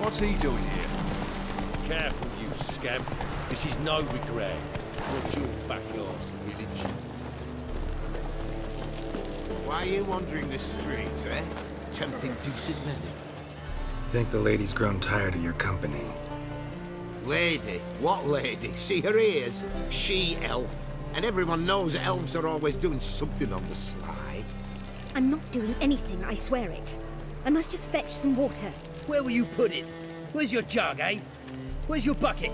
What's he doing here? Careful, you scamp. This is Novigrad. What's your back arse village? Why are you wandering the streets, eh? Tempting decent men. Think the lady's grown tired of your company. Lady? What lady? See her ears? She-elf. And everyone knows elves are always doing something on the sly. I'm not doing anything, I swear it. I must just fetch some water. Where will you put it? Where's your jug, eh? Where's your bucket?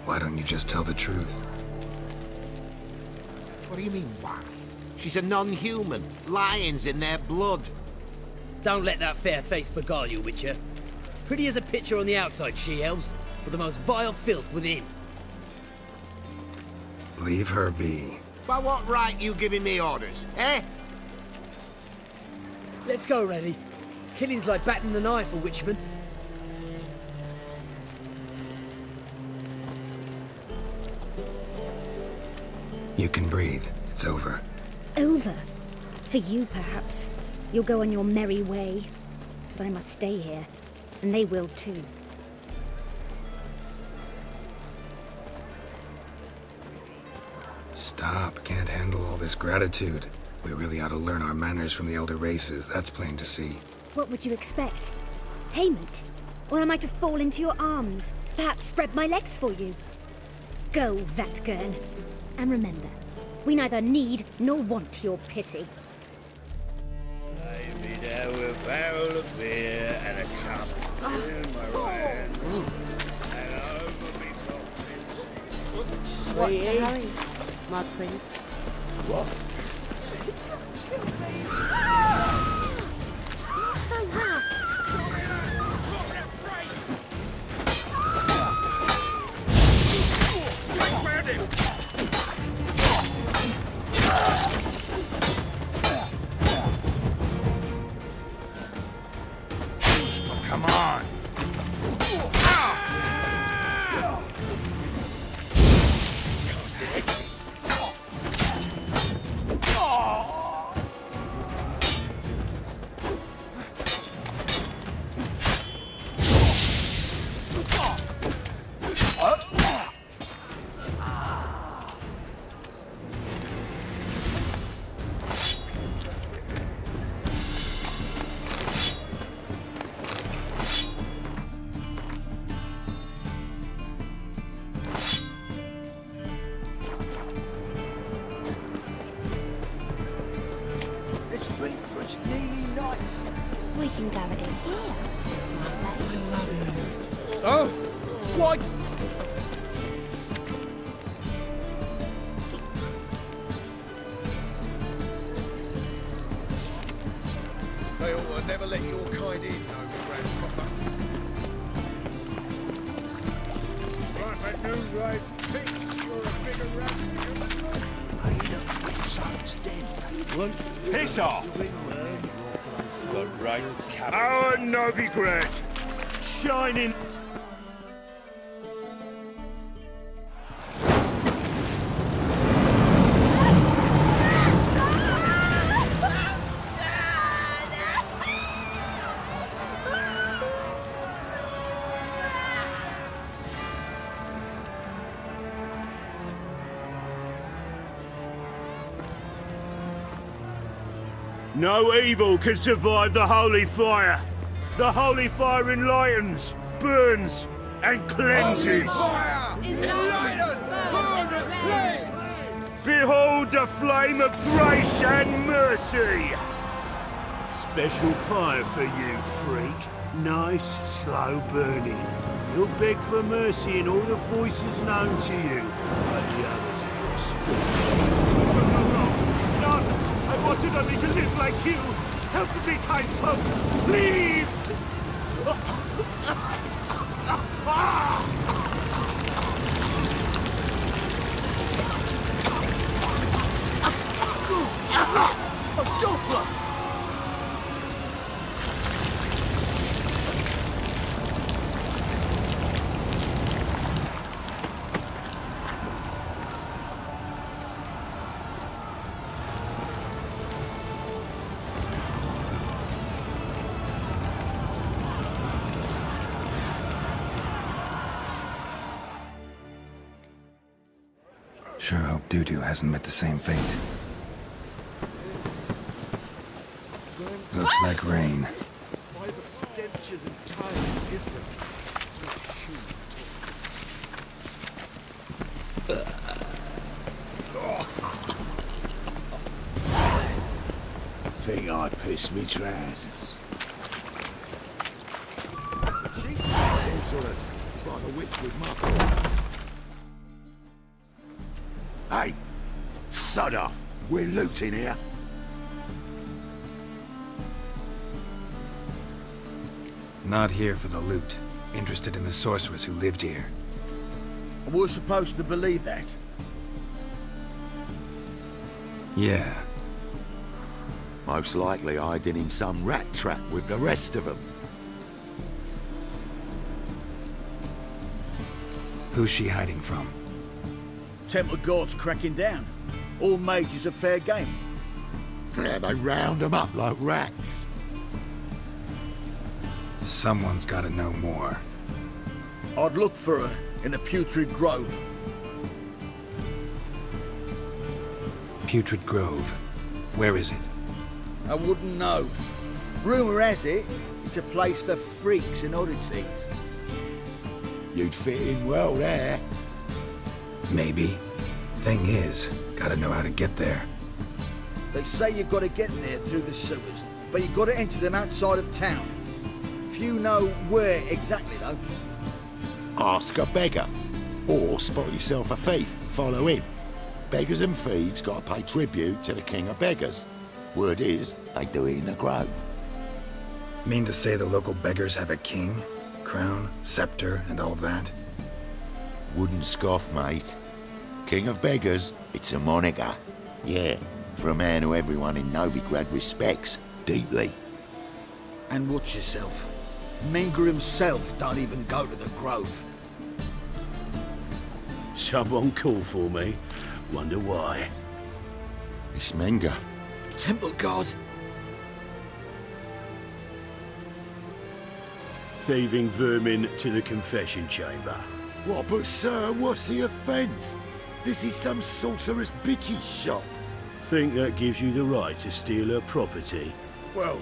Why don't you just tell the truth? What do you mean, why? She's a non-human. Lions in their blood. Don't let that fair face beguile you, Witcher. Pretty as a picture on the outside, she-elves, but the most vile filth within. Leave her be. By what right you giving me orders, eh? Let's go, Rennie. Killing's like batting an eye for witchmen. You can breathe. It's over. Over? For you, perhaps. You'll go on your merry way. But I must stay here. And they will too. Stop. Can't handle all this gratitude. We really ought to learn our manners from the elder races. That's plain to see. What would you expect? Payment? Or am I to fall into your arms? Perhaps spread my legs for you? Go, Vatgern. And remember, we neither need nor want your pity. Lay me down with a barrel of beer and a cup in my hand. And over me boxes. What's the hurry, my prince? What? So rough. Come on! Drink for it's nearly night. We can go it in here. Oh! What? They all never let your kind in, Novigrad proper. Right, for new rights, teach you're a bigger rat. Made up when son's dead. Piss off! The right cap. Our Novigrad, shining. No evil can survive the holy fire. The holy fire enlightens, burns, and cleanses. Behold the flame of grace and mercy. Special fire for you, freak. Nice, slow burning. You'll beg for mercy in all the voices known to you, like the others of your species. I wanted only to live like you. Help me, kind folk, please! A Doppler! Sure hope Dudu hasn't met the same fate. Looks like rain. Why the stench is entirely different. Think I pissed me trousers. Sorceress. It's like a witch with muscle. Hey, sod off. We're looting here. Not here for the loot. Interested in the sorceress who lived here. We're supposed to believe that. Yeah. Most likely hiding in some rat trap with the rest of them. Who's she hiding from? Temple Guard's cracking down. All mages are fair game. Yeah, they round them up like rats. Someone's gotta know more. I'd look for her in a putrid grove. Putrid Grove. Where is it? I wouldn't know. Rumour has it, it's a place for freaks and oddities. You'd fit in well there. Maybe. Thing is, gotta know how to get there. They say you've got to get there through the sewers, but you've got to enter them outside of town. Few know where exactly, though. Ask a beggar. Or spot yourself a thief, follow him. Beggars and thieves gotta pay tribute to the king of beggars. Word is, they do it in the grove. Mean to say the local beggars have a king? Crown, scepter, and all that? Wouldn't scoff, mate. King of beggars, it's a moniker. Yeah, for a man who everyone in Novigrad respects deeply. And watch yourself. Menger himself don't even go to the grove. Someone call for me. Wonder why. It's Menger. Temple Guard. Thieving vermin to the confession chamber. What, but sir, what's the offence? This is some sorceress bitty shop. Think that gives you the right to steal her property? Well,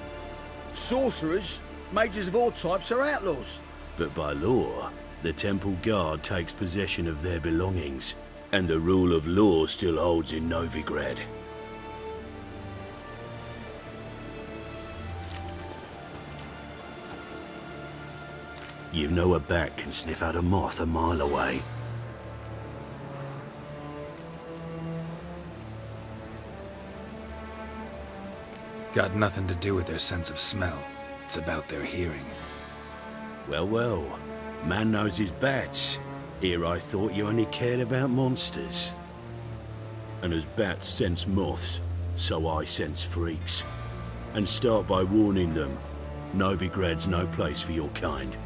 sorcerers, mages of all types are outlaws. But by law, the temple guard takes possession of their belongings, and the rule of law still holds in Novigrad. You know a bat can sniff out a moth a mile away. Got nothing to do with their sense of smell. It's about their hearing. Well, well. Man knows his bats. Here I thought you only cared about monsters. And as bats sense moths, so I sense freaks. And start by warning them. Novigrad's no place for your kind.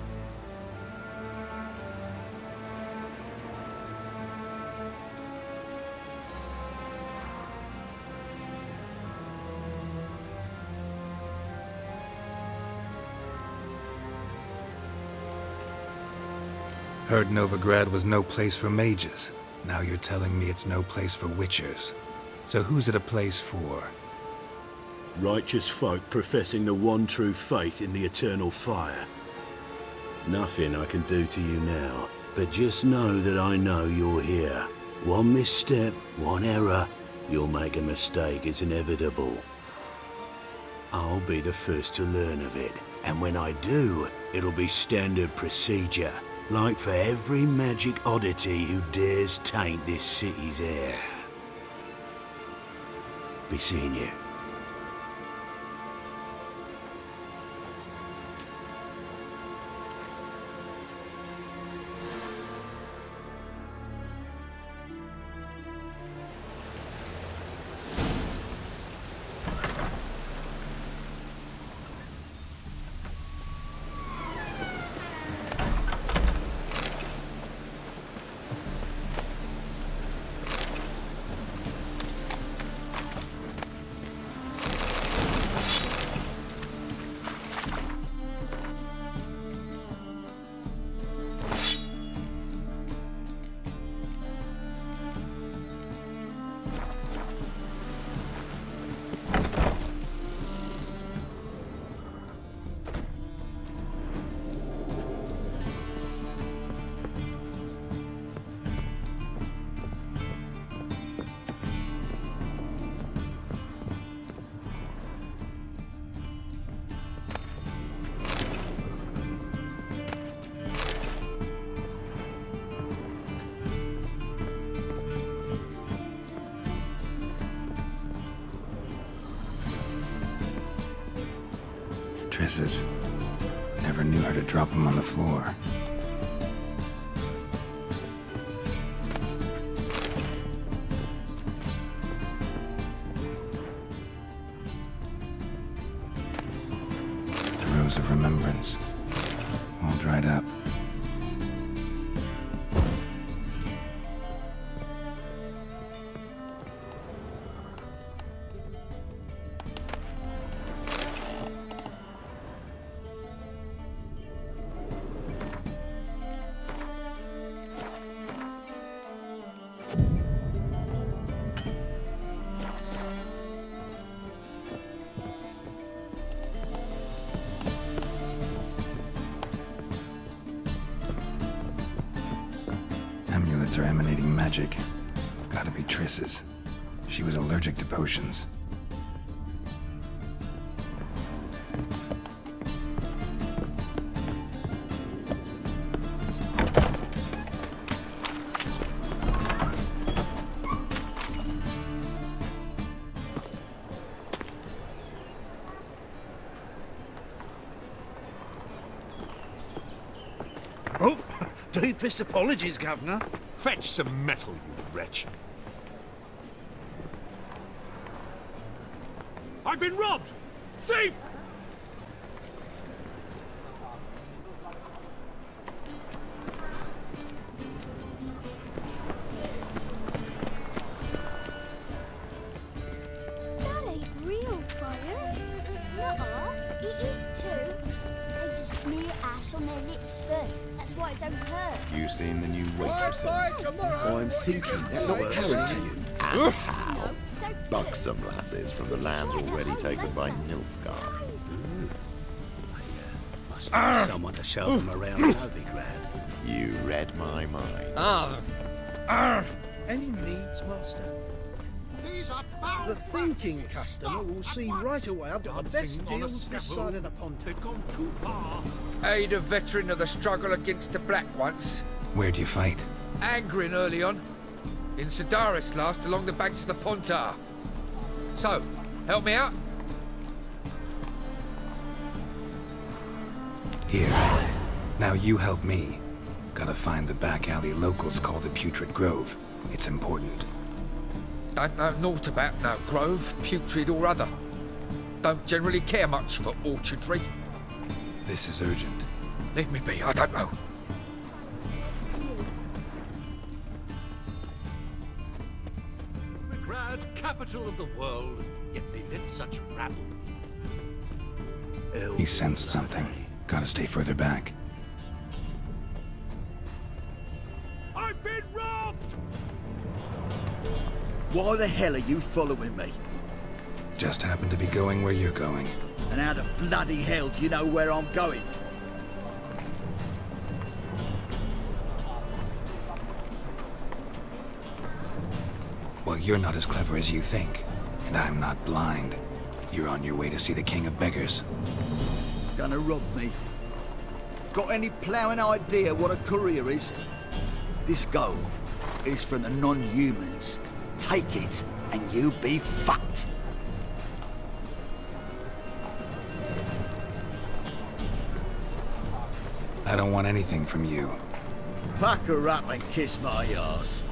Heard Novigrad was no place for mages. Now you're telling me it's no place for witchers. So who's it a place for? Righteous folk professing the one true faith in the eternal fire. Nothing I can do to you now, but just know that I know you're here. One misstep, one error, you'll make a mistake, it's inevitable. I'll be the first to learn of it, and when I do, it'll be standard procedure. Like for every magic oddity who dares taint this city's air. Be seeing you. Triss's. Never knew her to drop them on the floor. The rose of remembrance. All dried up. Amulets are emanating magic. Gotta be Triss's. She was allergic to potions. Oh, deepest apologies, Governor. Fetch some metal, you wretch. I've been robbed! Thief! That ain't real fire. Nuh-uh, it is too. They just smear ash on their lips first. That's why it don't hurt. You seen the new waitresses? I'm thinking that not apparent to you. And how? No, so Buxom lasses from the lands already taken by Nilfgaard. Must have someone to show them around Novigrad. You read my mind. Any needs, Master? These are foul. The thinking customer will see right away I've got the best deals this side of the pond. They've gone too far. Aid a veteran of the struggle against the Black once. Where'd you fight? Angering early on. In Sedaris last, along the banks of the Pontar. So, help me out? Here. Now you help me. Gotta find the back alley locals call the Putrid Grove. It's important. Don't know naught about no grove, putrid or other. Don't generally care much for orchardry. This is urgent. Leave me be, I don't know. Novigrad, capital of the world, yet they let such rabble. He sensed something. Gotta stay further back. I've been robbed! Why the hell are you following me? Just happened to be going where you're going. And how the bloody hell do you know where I'm going? Well, you're not as clever as you think. And I'm not blind. You're on your way to see the King of Beggars. Gonna rob me? Got any ploughing idea what a courier is? This gold is from the non-humans. Take it, and you be fucked. I don't want anything from you. Pack her up and kiss my arse.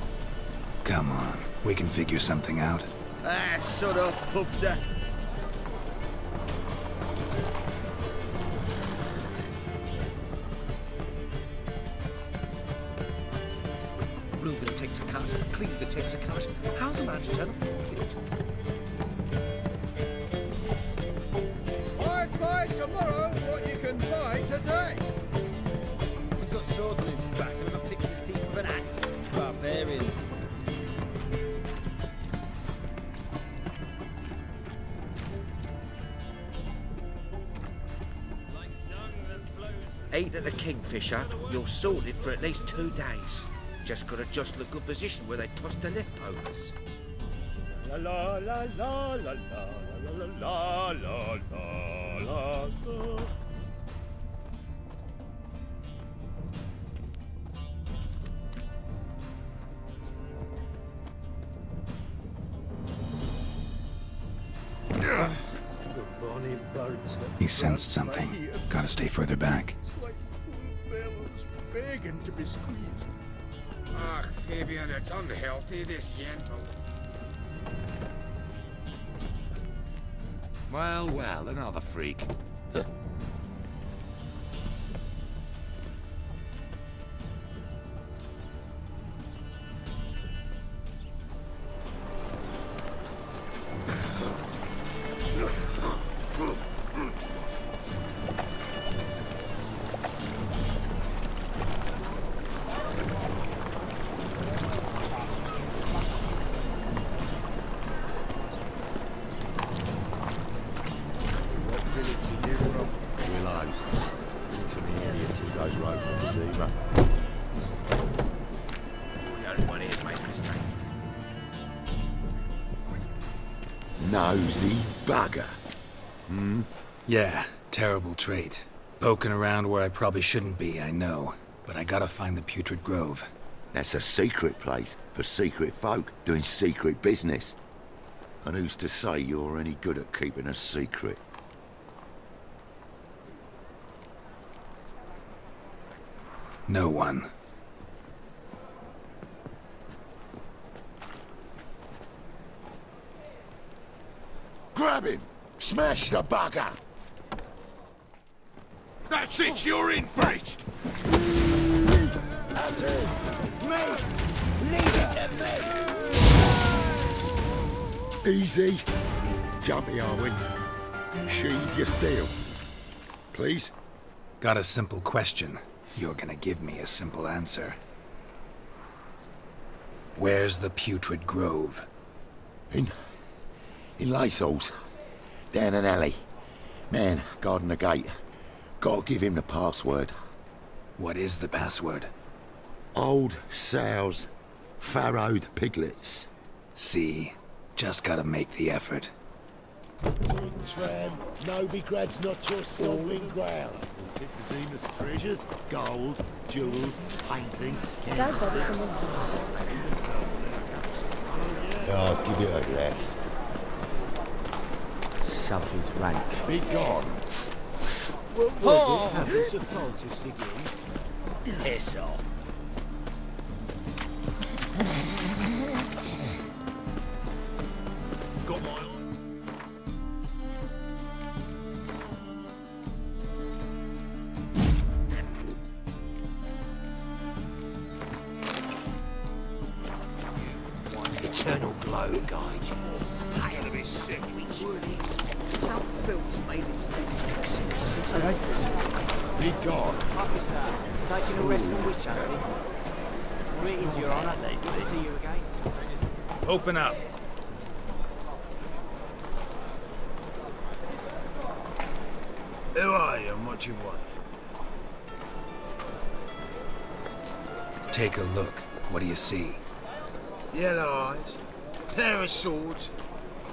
Come on, we can figure something out. Ah, sod off, Pufter. Reuben takes a cut, Cleaver takes a cut. How's a man to turn a profit? I'd buy tomorrow what you can buy today. He's got swords on his back and never picks his teeth with an axe. Barbarians. Eat at the Kingfisher, you're sorted for at least 2 days. Just gotta jostle a good position where they toss the leftovers. La la la la la la la la la la la. The bonny He sensed something. Gotta stay further back. Begging to be squeezed. Ach, Fabian, it's unhealthy, this yamble. Well, well, another freak. Nosy bugger. Yeah, terrible trait. Poking around where I probably shouldn't be, I know. But I gotta find the Putrid Grove. That's a secret place for secret folk doing secret business. And who's to say you're any good at keeping a secret? No one. Grab him! Smash the bugger! That's it, you're in for it! That's it! Me! Leave it to me! Easy. Jumpy, Arwen. Sheathe your steel. Please? Got a simple question. You're gonna give me a simple answer. Where's the Putrid Grove? In Lacehalls. Down an alley. Man, guarding the gate. Gotta give him the password. What is the password? Old sows. Farrowed piglets. See? Just gotta make the effort. Tram, Novigrad's not your stomping ground. Emphysema's treasures, gold, jewels, paintings. Oh, give it a rest. Something's rank. Be gone. What was it happened to Faltus again? Piss off. Got my eye. Eternal glow guide you. Pale to be sick. Word is, some filth made its exit. Be gone. Officer, taking a rest from witch hunting. Greetings, Your Honour. Good to see you again. Open up. Who are you and what you want? Take a look. What do you see? Yellow eyes, pair of swords,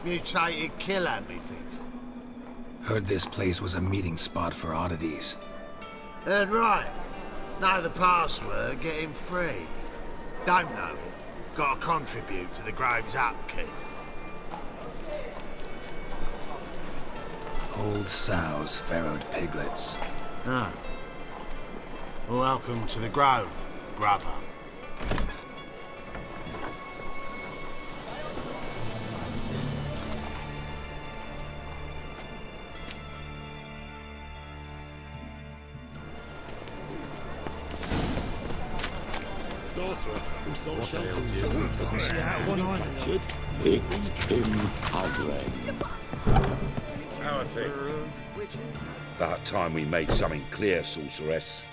mutated killer, methinks. Heard this place was a meeting spot for oddities. Heard right. Know the password, get him free. Don't know it, gotta contribute to the Grove's upkeep. Old sows, farrowed piglets. Ah. Welcome to the Grove, brother. Sorcerer who sold shelters to one captured. It's him ugly. How are things? About time we made something clear, sorceress.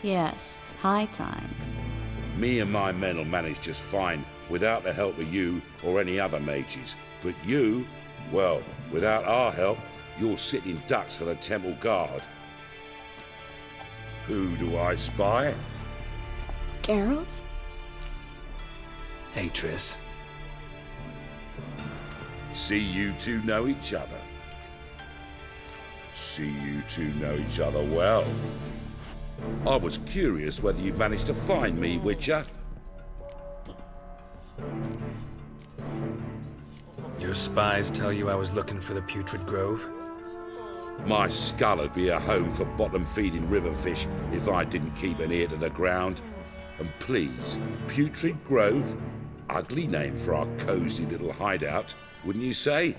Yes, high time. Me and my men will manage just fine without the help of you or any other mages. But you, well, without our help, you're sitting ducks for the temple guard. Who do I spy? Geralt? Hey, Triss. See you two know each other. See you two know each other well. I was curious whether you managed to find me, Witcher. Your spies tell you I was looking for the Putrid Grove? My skull would be a home for bottom-feeding river fish if I didn't keep an ear to the ground. And please, Putrid Grove, ugly name for our cosy little hideout, wouldn't you say?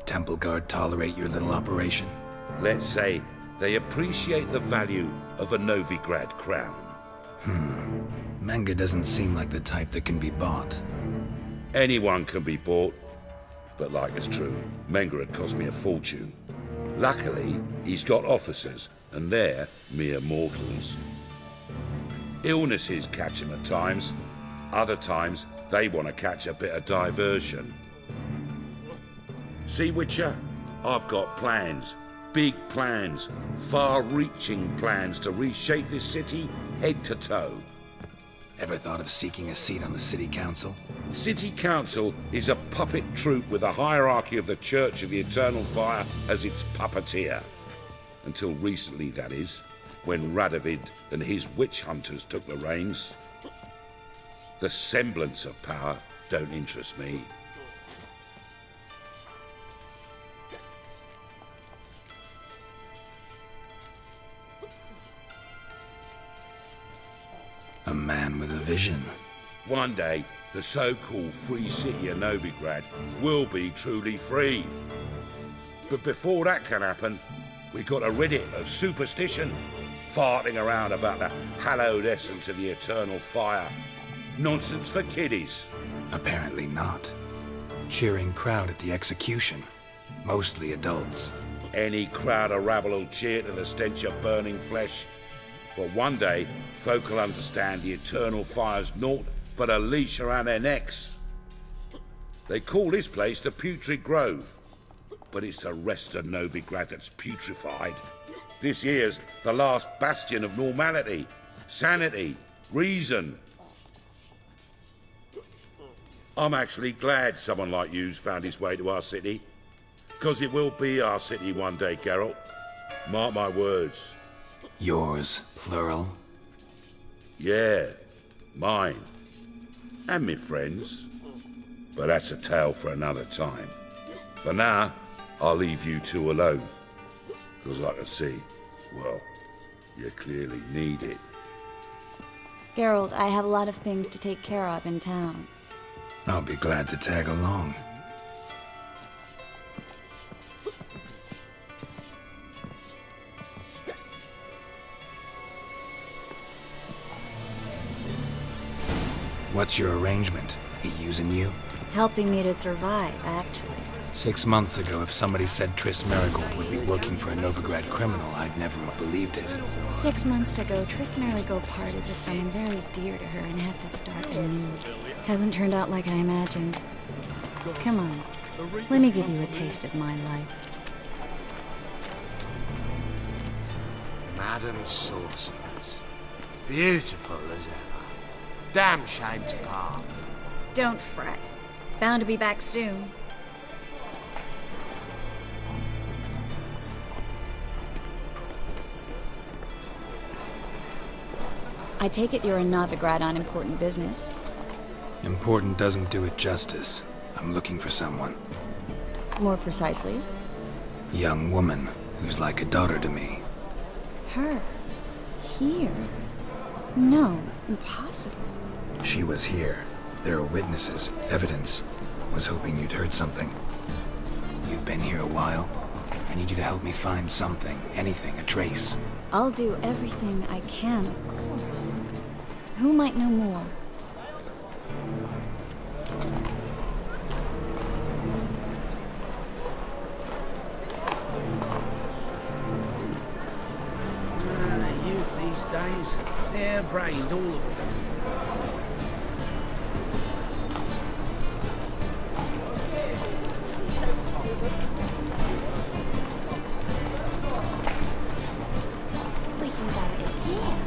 Temple Guard tolerate your little operation? Let's say they appreciate the value of a Novigrad crown. Manga doesn't seem like the type that can be bought. Anyone can be bought, but like it's true, Menga had cost me a fortune. Luckily, he's got officers, and they're mere mortals. Illnesses catch him at times. Other times, they want to catch a bit of diversion. See, Witcher? I've got plans. Big plans. Far-reaching plans to reshape this city head to toe. Ever thought of seeking a seat on the city council? City Council is a puppet troupe with a hierarchy of the Church of the Eternal Fire as its puppeteer. Until recently, that is, when Radovid and his witch hunters took the reins. The semblance of power don't interest me. A man with a vision. One day, the so-called free city of Novigrad will be truly free. But before that can happen, we got to rid it of superstition, farting around about the hallowed essence of the eternal fire. Nonsense for kiddies. Apparently not. Cheering crowd at the execution. Mostly adults. Any crowd of rabble will cheer to the stench of burning flesh. But one day, folk will understand the eternal fire's naught but a leash around their necks. They call this place the Putrid Grove, but it's the rest of Novigrad that's putrefied. This here's the last bastion of normality, sanity, reason. I'm actually glad someone like you's found his way to our city, because it will be our city one day, Geralt. Mark my words. Yours, plural? Yeah, mine. And me friends. But that's a tale for another time. For now, I'll leave you two alone. Because I can see, well, you clearly need it. Geralt, I have a lot of things to take care of in town. I'll be glad to tag along. What's your arrangement? He using you? Helping me to survive, actually. 6 months ago, if somebody said Triss Marigold would be working for a Novigrad criminal, I'd never have believed it. 6 months ago, Triss Marigold parted with someone very dear to her and had to start anew. Hasn't turned out like I imagined. Come on, let me give you a taste of my life. Madam Sorceress. Beautiful as ever. Damn shame to part. Don't fret. Bound to be back soon. I take it you're in Novigrad on important business. Important doesn't do it justice. I'm looking for someone. More precisely? Young woman who's like a daughter to me. Her? Here? No, impossible. She was here. There are witnesses, evidence. Was hoping you'd heard something. You've been here a while. I need you to help me find something, anything, a trace. I'll do everything I can, of course. Who might know more? Youth these days, hair-brained, all of them. We can go in here.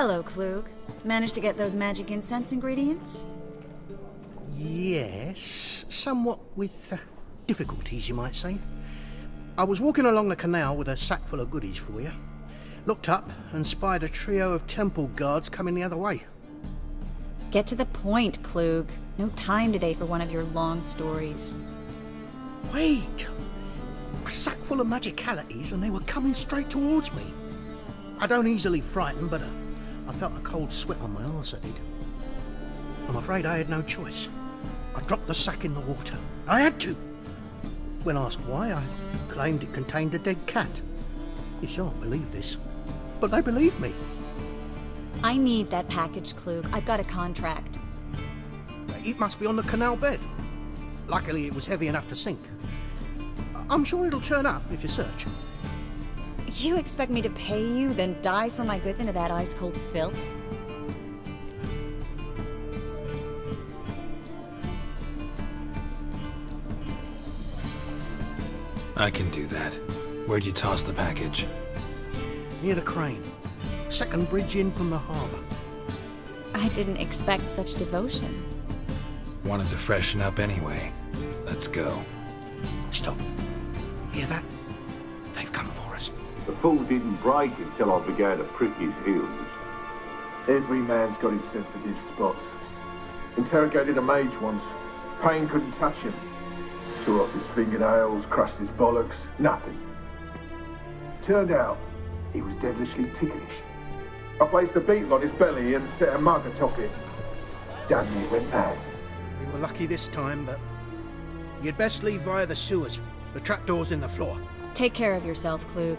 Hello, Klug. Managed to get those magic incense ingredients? Yes, somewhat with difficulties, you might say. I was walking along the canal with a sack full of goodies for you. Looked up and spied a trio of temple guards coming the other way. Get to the point, Klug. No time today for one of your long stories. Wait! A sack full of magicalities and they were coming straight towards me. I don't easily frighten, but I felt a cold sweat on my arse, I did. I'm afraid I had no choice. I dropped the sack in the water. I had to! When asked why, I claimed it contained a dead cat. You shan't believe this, but they believed me. I need that package, Klug. I've got a contract. It must be on the canal bed. Luckily, it was heavy enough to sink. I'm sure it'll turn up if you search. You expect me to pay you, then dive for my goods into that ice-cold filth? I can do that. Where'd you toss the package? Near the crane. Second bridge in from the harbour. I didn't expect such devotion. Wanted to freshen up anyway. Let's go. Stop. Hear that? They've come for us. The fall didn't break until I began to prick his heels. Every man's got his sensitive spots. Interrogated a mage once. Pain couldn't touch him. Tore off his fingernails, crushed his bollocks, nothing. Turned out, he was devilishly ticklish. I placed a beetle on his belly and set a mug atop it. Damn me, it went mad. We were lucky this time, but you'd best leave via the sewers. The trapdoor's in the floor. Take care of yourself, Klug.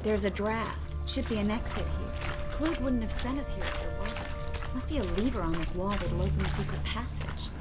There's a draft. Should be an exit here. Klug wouldn't have sent us here if there wasn't. Must be a lever on this wall that'll open a secret passage.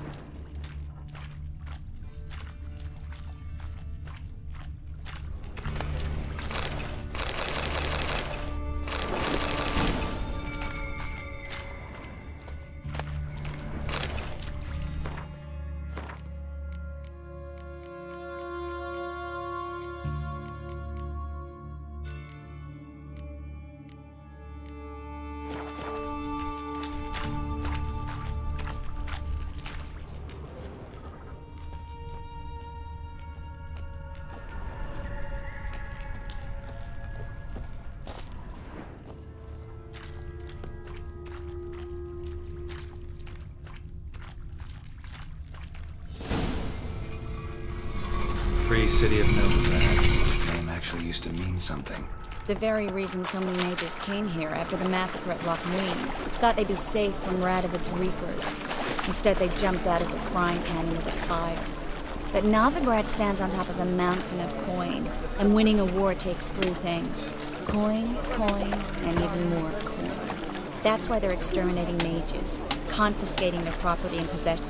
Free city of Novigrad. Name actually used to mean something. The very reason so many mages came here after the massacre at Loch Muin. Thought they'd be safe from Radovid's reapers. Instead, they jumped out of the frying pan into the fire. But Novigrad stands on top of a mountain of coin, and winning a war takes three things. Coin, coin, and even more coin. That's why they're exterminating mages, confiscating their property and possession.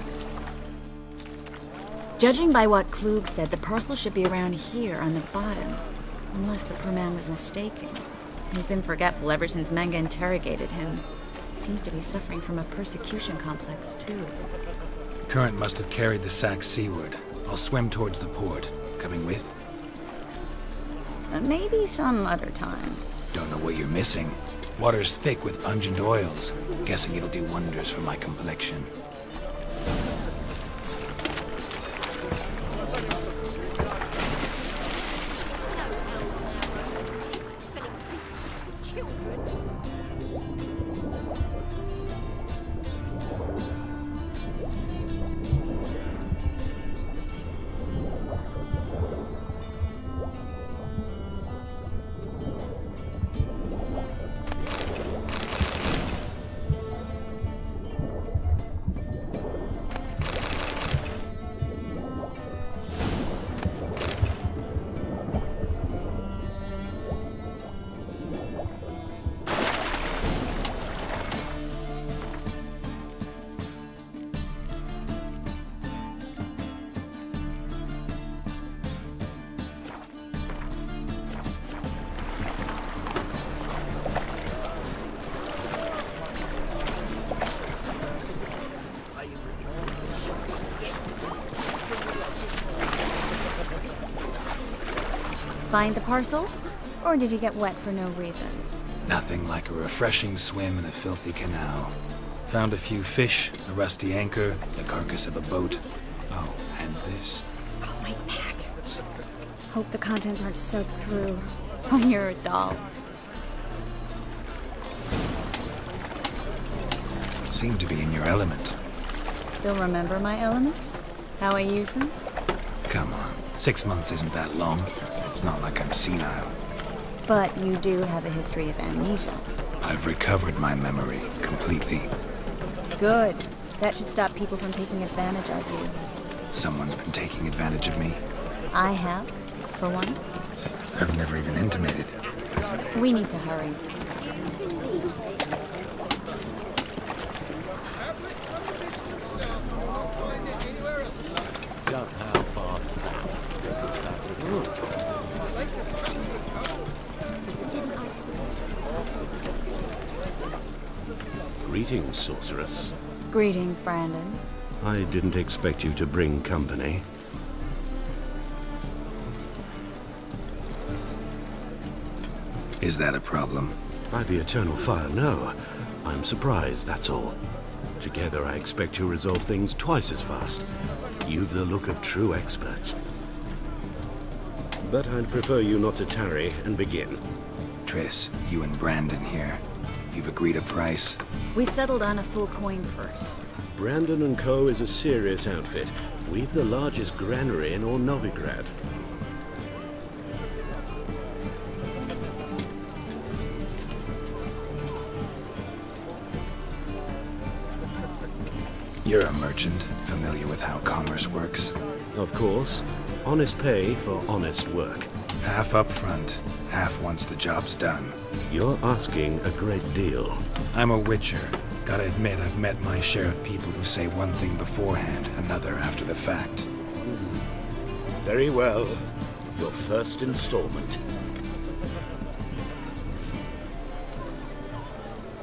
Judging by what Klug said, the parcel should be around here on the bottom. Unless the poor man was mistaken. He's been forgetful ever since Manga interrogated him. Seems to be suffering from a persecution complex, too. Current must have carried the sack seaward. I'll swim towards the port. Coming with? Maybe some other time. Don't know what you're missing. Water's thick with pungent oils. Guessing it'll do wonders for my complexion. Find the parcel? Or did you get wet for no reason? Nothing like a refreshing swim in a filthy canal. Found a few fish, a rusty anchor, the carcass of a boat. Oh, and this. Oh, my package. Hope the contents aren't soaked through. Oh, you're a doll. Seem to be in your element. Still remember my elements? How I use them? Come on, 6 months isn't that long. It's not like I'm senile. But you do have a history of amnesia. I've recovered my memory completely. Good. That should stop people from taking advantage of you. Someone's been taking advantage of me. I have, for one. I've never even intimated. We need to hurry. Just how far south does this fabric move? Greetings, sorceress. Greetings, Brandon. I didn't expect you to bring company. Is that a problem? By the eternal fire, no. I'm surprised, that's all. Together, I expect you resolve things twice as fast. You've the look of true experts. But I'd prefer you not to tarry and begin. Triss, you and Brandon here. You've agreed a price? We settled on a full coin purse. Brandon & Co. is a serious outfit. We've the largest granary in all Novigrad. You're a merchant, familiar with how commerce works? Of course. Honest pay for honest work. Half up front, half once the job's done. You're asking a great deal. I'm a witcher. Gotta admit, I've met my share of people who say one thing beforehand, another after the fact. Very well. Your first installment.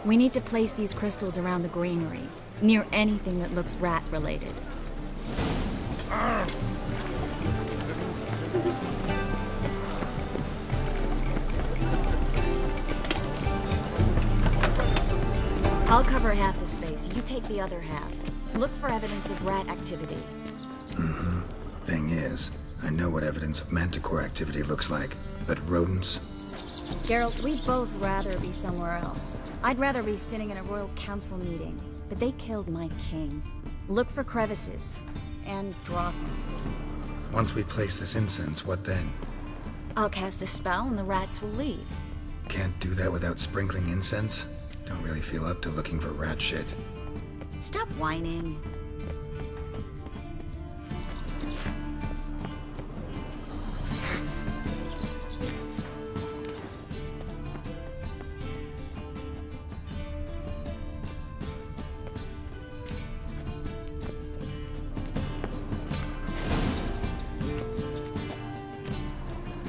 We need to place these crystals around the granary, near anything that looks rat-related. I'll cover half the space, you take the other half. Look for evidence of rat activity. Mm-hmm. Thing is, I know what evidence of manticore activity looks like, but rodents? Geralt, we'd both rather be somewhere else. I'd rather be sitting in a royal council meeting, but they killed my king. Look for crevices, and drachmas. Once we place this incense, what then? I'll cast a spell and the rats will leave. Can't do that without sprinkling incense? Don't really feel up to looking for rat shit. Stop whining.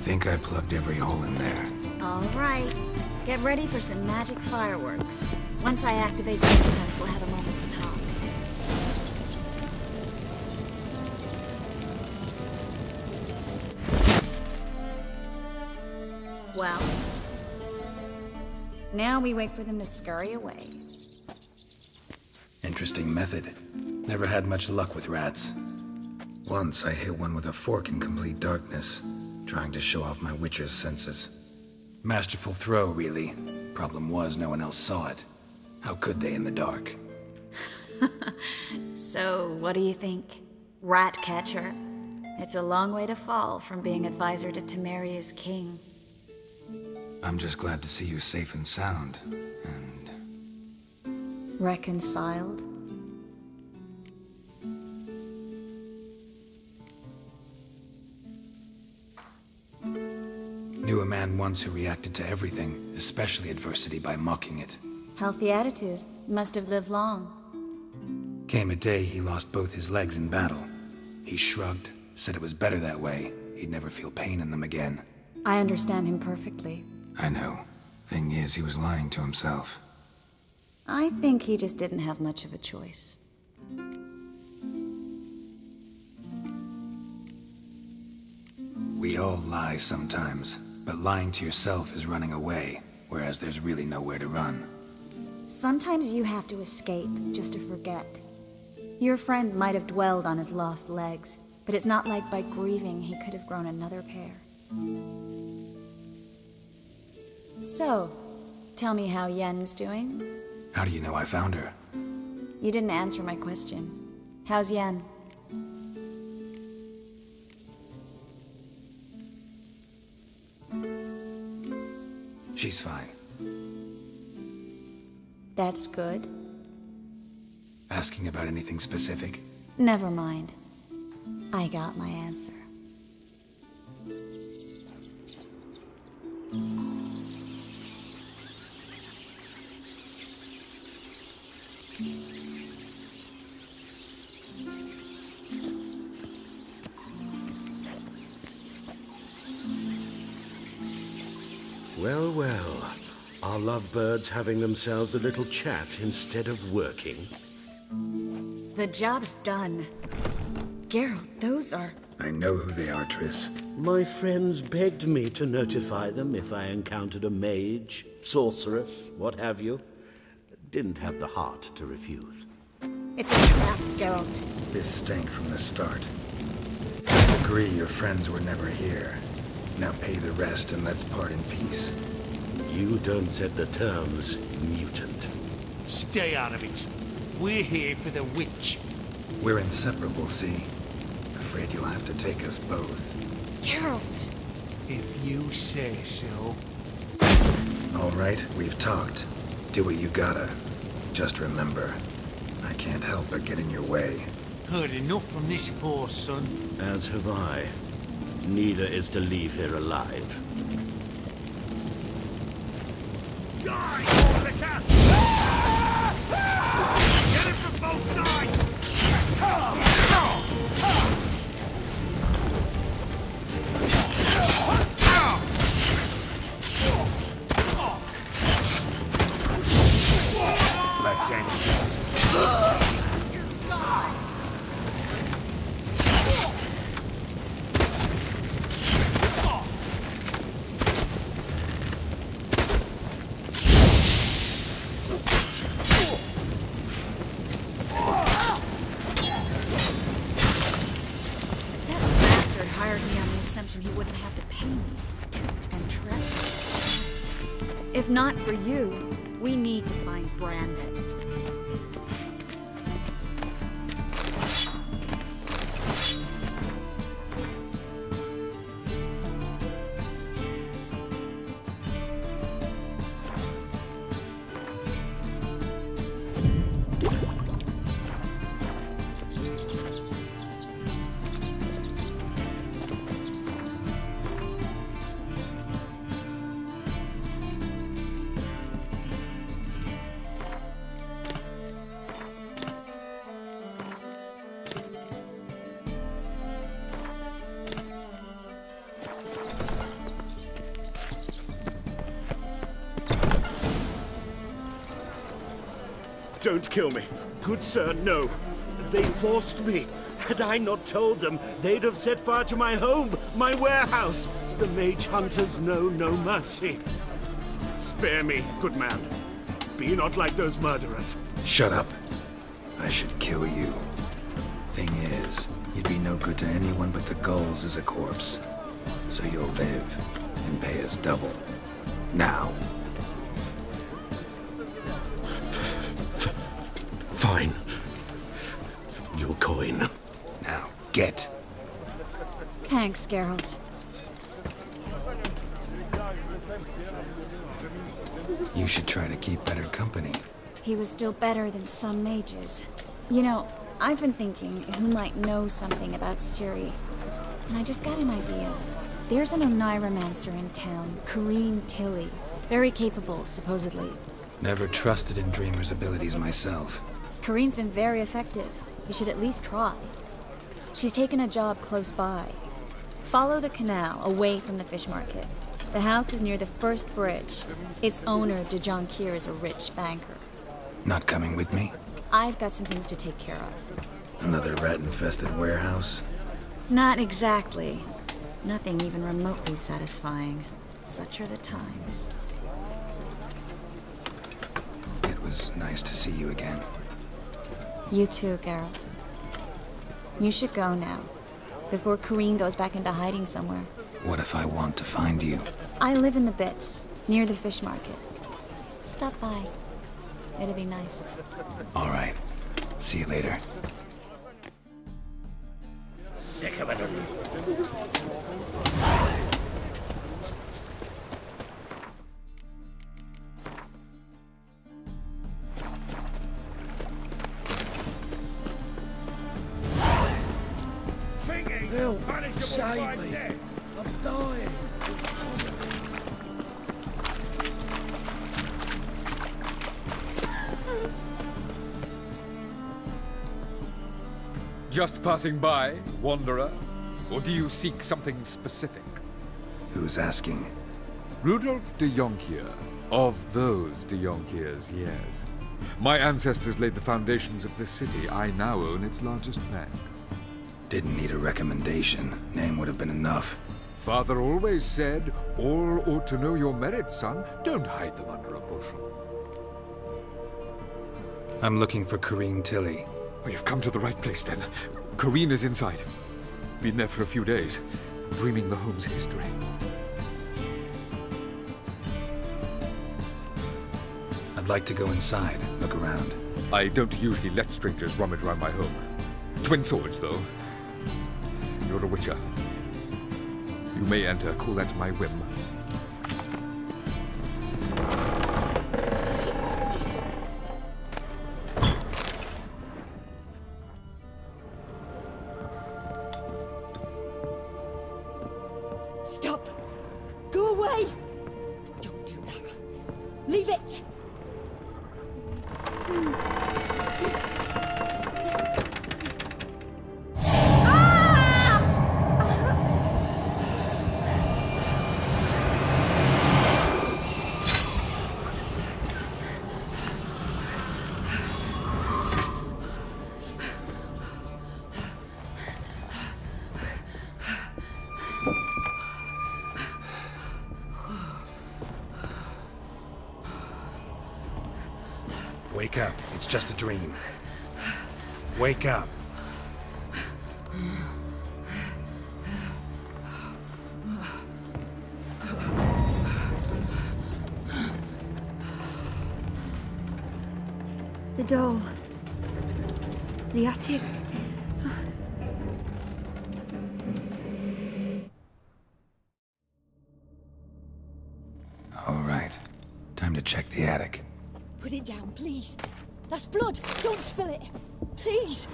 Think I plugged every hole in there. All right. Get ready for some magic fireworks. Once I activate the incense, we'll have a moment to talk. Well, now we wait for them to scurry away. Interesting method. Never had much luck with rats. Once I hit one with a fork in complete darkness, trying to show off my witcher's senses. Masterful throw, really. Problem was, no one else saw it. How could they in the dark? So, what do you think? Rat catcher? It's a long way to fall from being advisor to Temeria's king. I'm just glad to see you safe and sound, and... Reconciled? Knew a man once who reacted to everything, especially adversity, by mocking it. Healthy attitude. Must have lived long. Came a day he lost both his legs in battle. He shrugged, said it was better that way. He'd never feel pain in them again. I understand him perfectly. I know. Thing is, he was lying to himself. I think he just didn't have much of a choice. We all lie sometimes, but lying to yourself is running away, whereas there's really nowhere to run. Sometimes you have to escape just to forget. Your friend might have dwelled on his lost legs, but it's not like by grieving he could have grown another pair. So, tell me how Yen's doing? How do you know I found her? You didn't answer my question. How's Yen? She's fine. That's good. Asking about anything specific? Never mind. I got my answer. Well, well. Are lovebirds having themselves a little chat instead of working? The job's done. Geralt, those are... I know who they are, Triss. My friends begged me to notify them if I encountered a mage, sorceress, what have you. Didn't have the heart to refuse. It's a trap, Geralt. This stank from the start. Let's agree your friends were never here. Now pay the rest and let's part in peace. You don't set the terms, mutant. Stay out of it. We're here for the witch. We're inseparable, see? Afraid you'll have to take us both. Geralt! If you say so. All right, we've talked. Do what you gotta. Just remember, I can't help but get in your way. Heard enough from this force, son. As have I. Neither is to leave here alive. Die! Get him from both sides! Let's end this. He wouldn't have to pay me, toot and trip. If not for you, we need to find Brandon. Don't kill me. Good sir, no. They forced me. Had I not told them, they'd have set fire to my home, my warehouse. The mage hunters know no mercy. Spare me, good man. Be not like those murderers. Shut up. I should kill you. Thing is, you'd be no good to anyone but the gulls as a corpse. So you'll live and pay us double. Now. Fine. Your coin. Now, get. Thanks, Geralt. You should try to keep better company. He was still better than some mages. You know, I've been thinking who might know something about Ciri. And I just got an idea. There's an Oneiromancer in town, Corrine Tilly. Very capable, supposedly. Never trusted in Dreamer's abilities myself. Corrine's been very effective. You should at least try. She's taken a job close by. Follow the canal, away from the fish market. The house is near the first bridge. Its owner, jaskier, is a rich banker. Not coming with me? I've got some things to take care of. Another rat-infested warehouse? Not exactly. Nothing even remotely satisfying. Such are the times. It was nice to see you again. You too, Geralt. You should go now, before Corrine goes back into hiding somewhere. What if I want to find you? I live in the Bits, near the fish market. Stop by. It'd be nice. All right. See you later. Sick of it. Help! Save me! I'm dying! Just passing by, wanderer? Or do you seek something specific? Who's asking? Rudolf de Jonkier. Of those de Jonkiers, yes. My ancestors laid the foundations of this city. I now own its largest bank. Didn't need a recommendation. Name would have been enough. Father always said, all ought to know your merits, son. Don't hide them under a bushel. I'm looking for Corrine Tilly. Oh, you've come to the right place, then. Corrine is inside. Been there for a few days, dreaming the home's history. I'd like to go inside, look around. I don't usually let strangers rummage around my home. Twin swords, though. You're a witcher. You may enter, call at my whim. Stop! Go away! Don't do that. Leave it! Wake up. It's just a dream. Wake up. The doll. The attic. All right. Time to check the attic. Put it down, please. That's blood. Don't spill it. Please.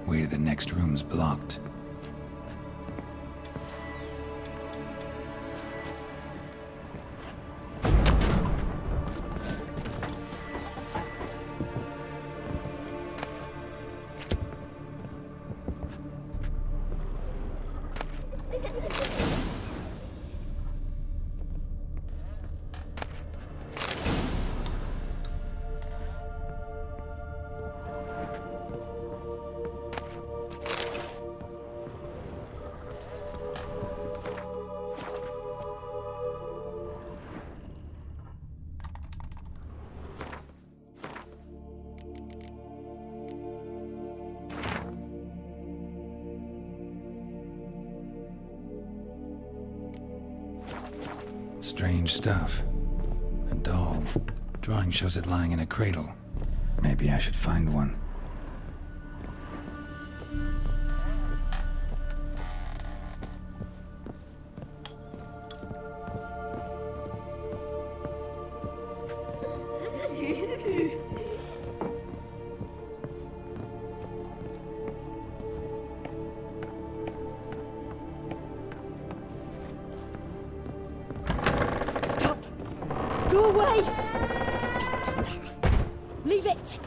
Way to the next room's blocked. Strange stuff. A doll. Drawing shows it lying in a cradle. Maybe I should find one. Go away! Don't do that. Leave it!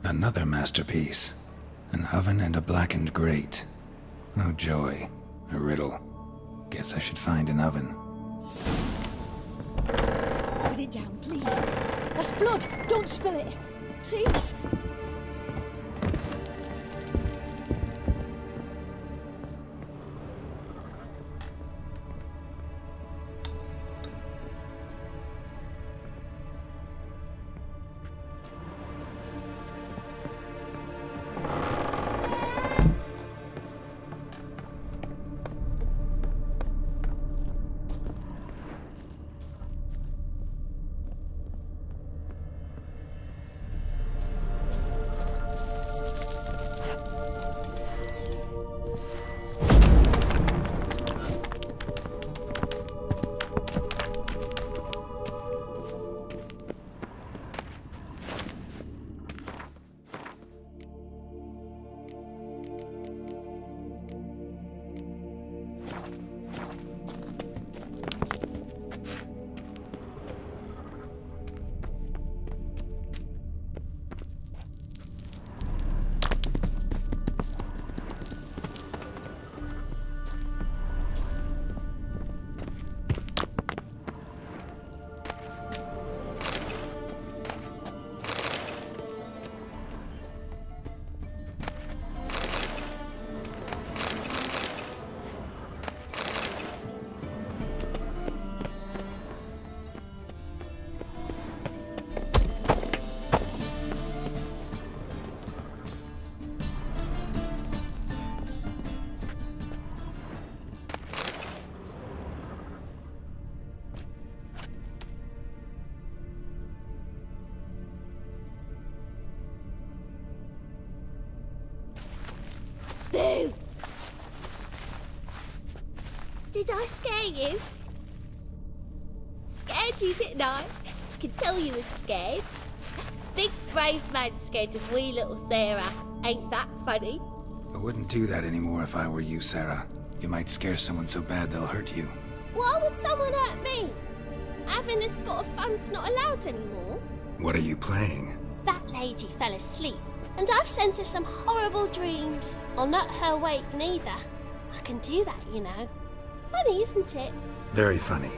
Another masterpiece. An oven and a blackened grate. Oh joy. A riddle. Guess I should find an oven. Put it down, please. That's blood. Don't spill it. Please. Boo! Did I scare you? Scared you, didn't I? I can tell you was scared. Big brave man scared of wee little Sarah. Ain't that funny? I wouldn't do that anymore if I were you, Sarah. You might scare someone so bad they'll hurt you. Why would someone hurt me? Having a spot of fun's not allowed anymore. What are you playing? That lady fell asleep, and I've sent her some horrible dreams. I'll not her wake neither. I can do that, you know. Funny, isn't it? Very funny.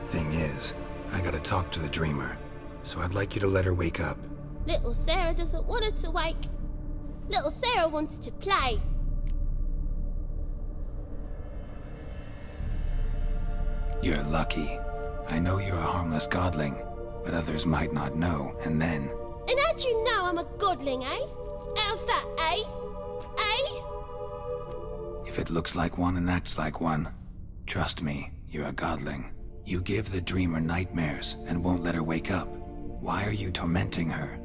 Thing is, I gotta talk to the dreamer, so I'd like you to let her wake up. Little Sarah doesn't want her to wake. Little Sarah wants to play. You're lucky. I know you're a harmless godling, but others might not know, and then... And how'd you know I'm a godling, eh? How's that, eh? Eh? If it looks like one and acts like one, trust me, you're a godling. You give the dreamer nightmares and won't let her wake up. Why are you tormenting her?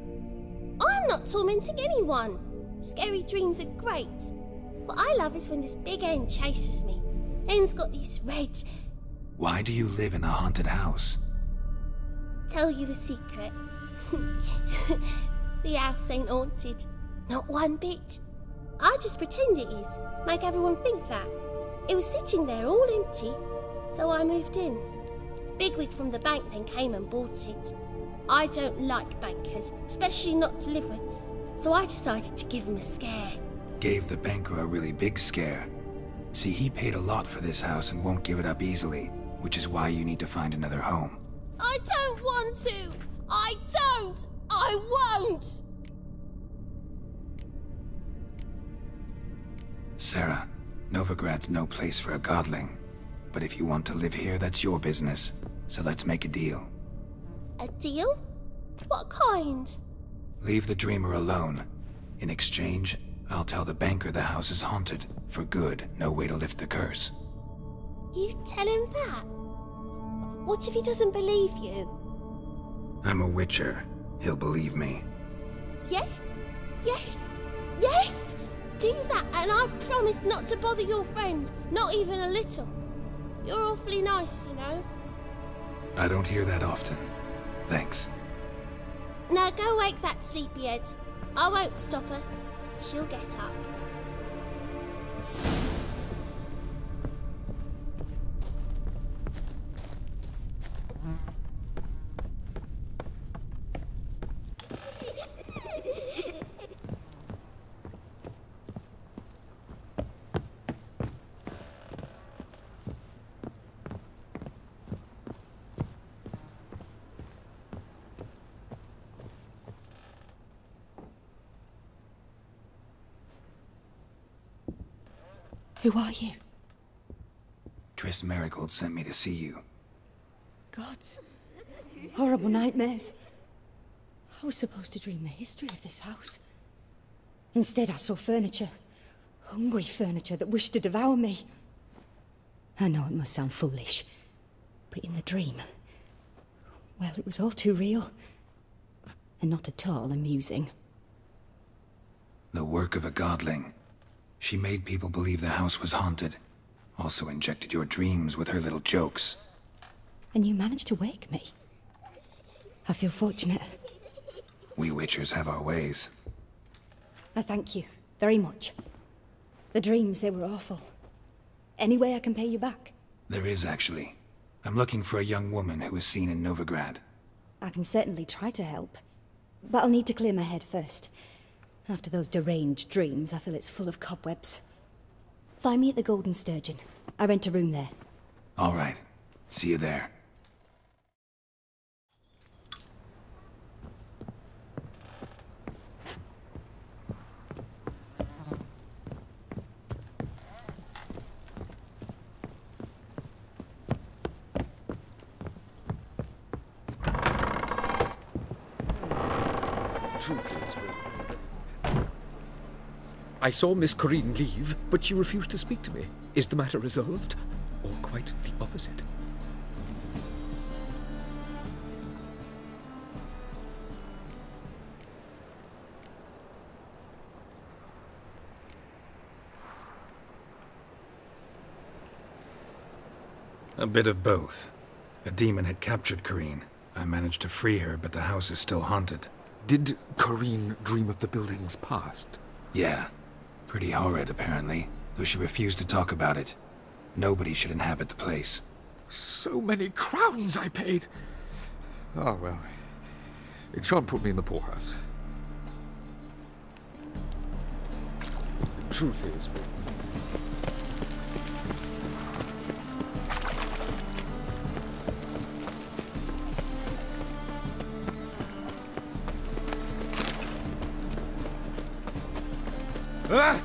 I'm not tormenting anyone. Scary dreams are great. What I love is when this big hen chases me. Hen's got these red... Why do you live in a haunted house? Tell you a secret. The house ain't haunted. Not one bit. I just pretend it is. Make everyone think that. It was sitting there all empty, so I moved in. Bigwig from the bank then came and bought it. I don't like bankers, especially not to live with, so I decided to give him a scare. Gave the banker a really big scare. See, he paid a lot for this house and won't give it up easily, which is why you need to find another home. I don't want to! I don't! I won't! Sarah, Novigrad's no place for a godling. But if you want to live here, that's your business. So let's make a deal. A deal? What kind? Leave the dreamer alone. In exchange, I'll tell the banker the house is haunted. For good, no way to lift the curse. You tell him that? What if he doesn't believe you? I'm a witcher. He'll believe me. Yes, yes, yes! Do that and I promise not to bother your friend, not even a little. You're awfully nice, you know. I don't hear that often. Thanks. Now go wake that sleepyhead. I won't stop her. She'll get up. Who are you? Triss Marigold sent me to see you. Gods. Horrible nightmares. I was supposed to dream the history of this house. Instead, I saw furniture. Hungry furniture that wished to devour me. I know it must sound foolish, but in the dream, well, it was all too real. And not at all amusing. The work of a godling. She made people believe the house was haunted. Also injected your dreams with her little jokes. And you managed to wake me. I feel fortunate. We Witchers have our ways. I thank you very much. The dreams, they were awful. Any way I can pay you back? There is, actually. I'm looking for a young woman who was seen in Novigrad. I can certainly try to help. But I'll need to clear my head first. After those deranged dreams, I feel it's full of cobwebs. Find me at the Golden Sturgeon. I rent a room there. All right. See you there. I saw Miss Corinne leave, but she refused to speak to me. Is the matter resolved? Or quite the opposite? A bit of both. A demon had captured Corinne. I managed to free her, but the house is still haunted. Did Corinne dream of the building's past? Yeah. Pretty horrid, apparently, though she refused to talk about it. Nobody should inhabit the place. So many crowns I paid! Oh, well. It shan't put me in the poorhouse. The truth is... Ah!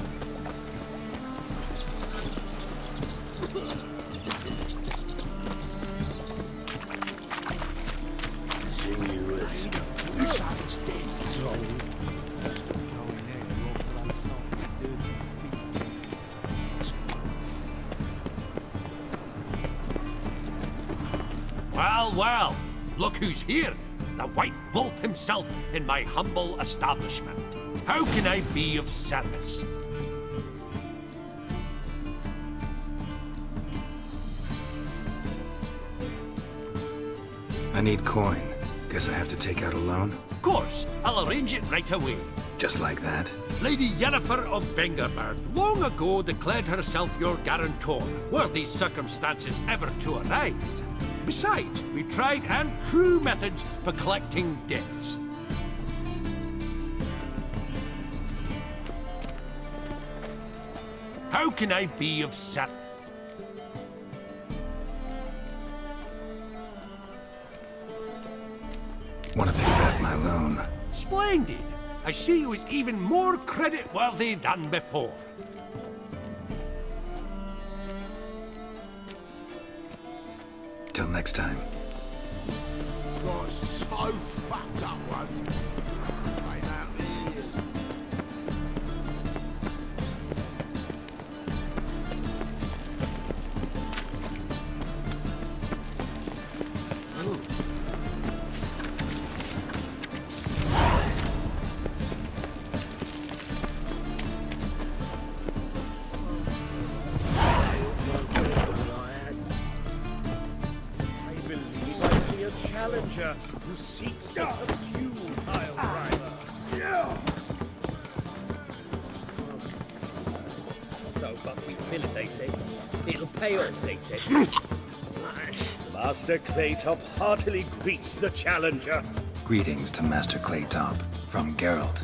Well, well, look who's here. The White Wolf himself in my humble establishment. How can I be of service? I need coin. Guess I have to take out a loan? Of course, I'll arrange it right away. Just like that? Lady Yennefer of Vengerberg long ago declared herself your guarantor, were these circumstances ever to arise. Besides, we tried and true methods for collecting debts. How can I be of service? Want to pay back my loan? Splendid! I see you as even more credit-worthy than before. Till next time. Got so fucked up once. Right out here. Challenger who seeks to subdue Pile Driver. So, but we fill it, they say. It'll pay off, they said. Master Claytop heartily greets the challenger. Greetings to Master Claytop, from Geralt.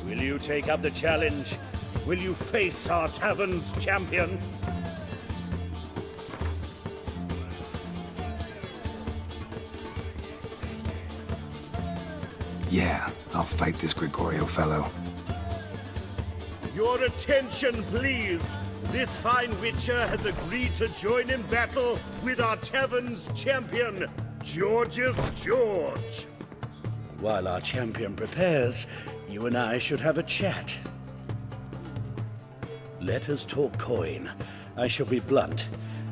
Will you take up the challenge? Will you face our tavern's champion? Yeah, I'll fight this Gregorio fellow. Your attention, please. this fine witcher has agreed to join in battle with our tavern's champion, George's George. While our champion prepares, you and I should have a chat. Let us talk coin. I shall be blunt.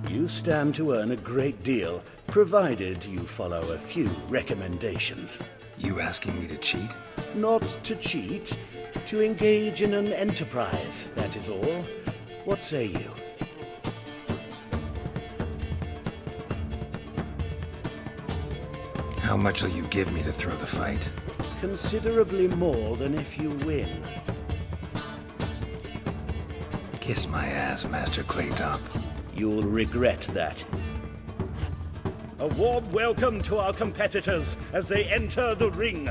You stand to earn a great deal, provided you follow a few recommendations. You asking me to cheat? Not to cheat, to engage in an enterprise, that is all. What say you? How much will you give me to throw the fight? Considerably more than if you win. Kiss my ass, Master Claytop. You'll regret that. A warm welcome to our competitors as they enter the ring.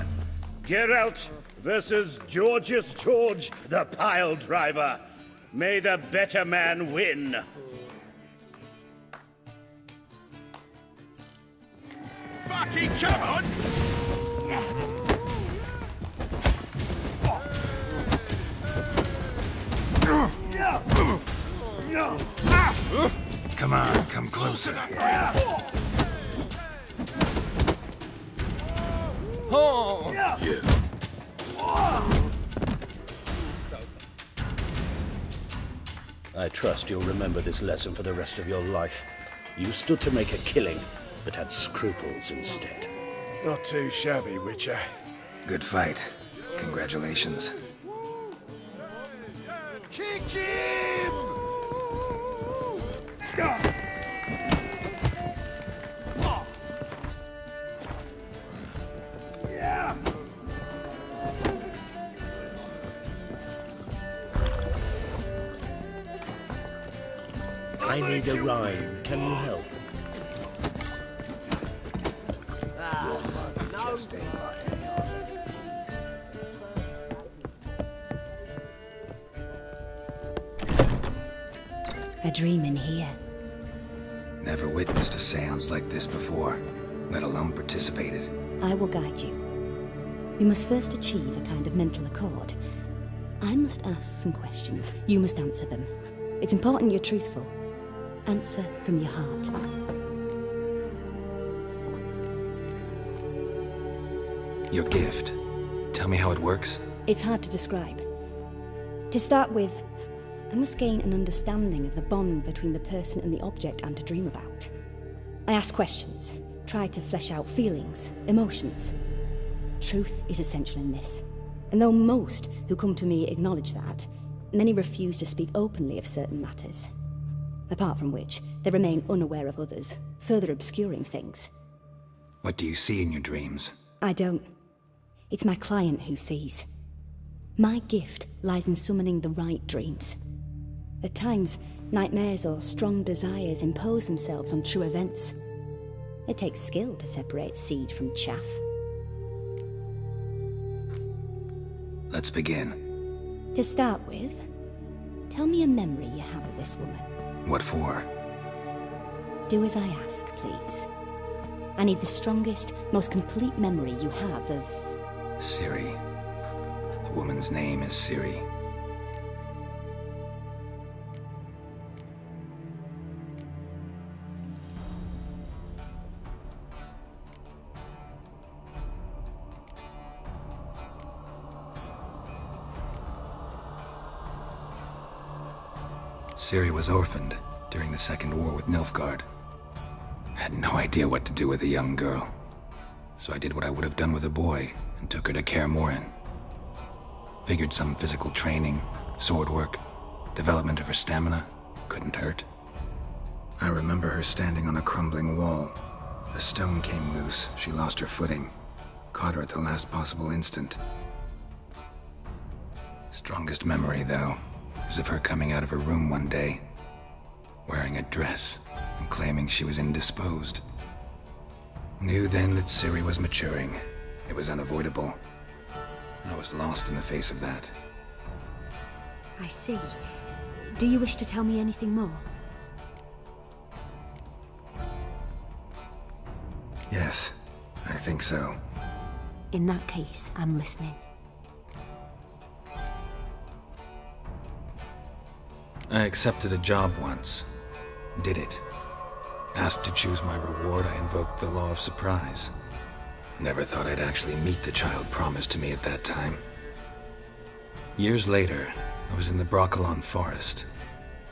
Geralt versus George's George, the pile driver. May the better man win. Fucking come on! Come on, come closer. Oh! Yeah. I trust you'll remember this lesson for the rest of your life. You stood to make a killing, but had scruples instead. Not too shabby, Witcher. Good fight. Congratulations. Kick him! I need a rhyme. Can you help? Your mother just ain't like any other. A dream in here. Never witnessed a seance like this before, let alone participated. I will guide you. You must first achieve a kind of mental accord. I must ask some questions. You must answer them. It's important you're truthful. Answer from your heart. Your gift. Tell me how it works. It's hard to describe. To start with, I must gain an understanding of the bond between the person and the object I'm to dream about. I ask questions, try to flesh out feelings, emotions. Truth is essential in this. And though most who come to me acknowledge that, many refuse to speak openly of certain matters. Apart from which, they remain unaware of others, further obscuring things. What do you see in your dreams? I don't. It's my client who sees. My gift lies in summoning the right dreams. At times, nightmares or strong desires impose themselves on true events. It takes skill to separate seed from chaff. Let's begin. To start with, tell me a memory you have of this woman. What for? Do as I ask, please. I need the strongest, most complete memory you have of... Ciri. The woman's name is Ciri. Ciri was orphaned during the Second War with Nilfgaard. I had no idea what to do with a young girl, so I did what I would have done with a boy and took her to Kaer Morhen. Figured some physical training, sword work, development of her stamina couldn't hurt. I remember her standing on a crumbling wall. A stone came loose, she lost her footing, caught her at the last possible instant. Strongest memory, though, is of her coming out of her room one day, wearing a dress and claiming she was indisposed. Knew then that Ciri was maturing. It was unavoidable. I was lost in the face of that. I see. Do you wish to tell me anything more? Yes, I think so. In that case, I'm listening. I accepted a job once. Did it. Asked to choose my reward, I invoked the law of surprise. Never thought I'd actually meet the child promised to me at that time. Years later, I was in the Broccolon forest.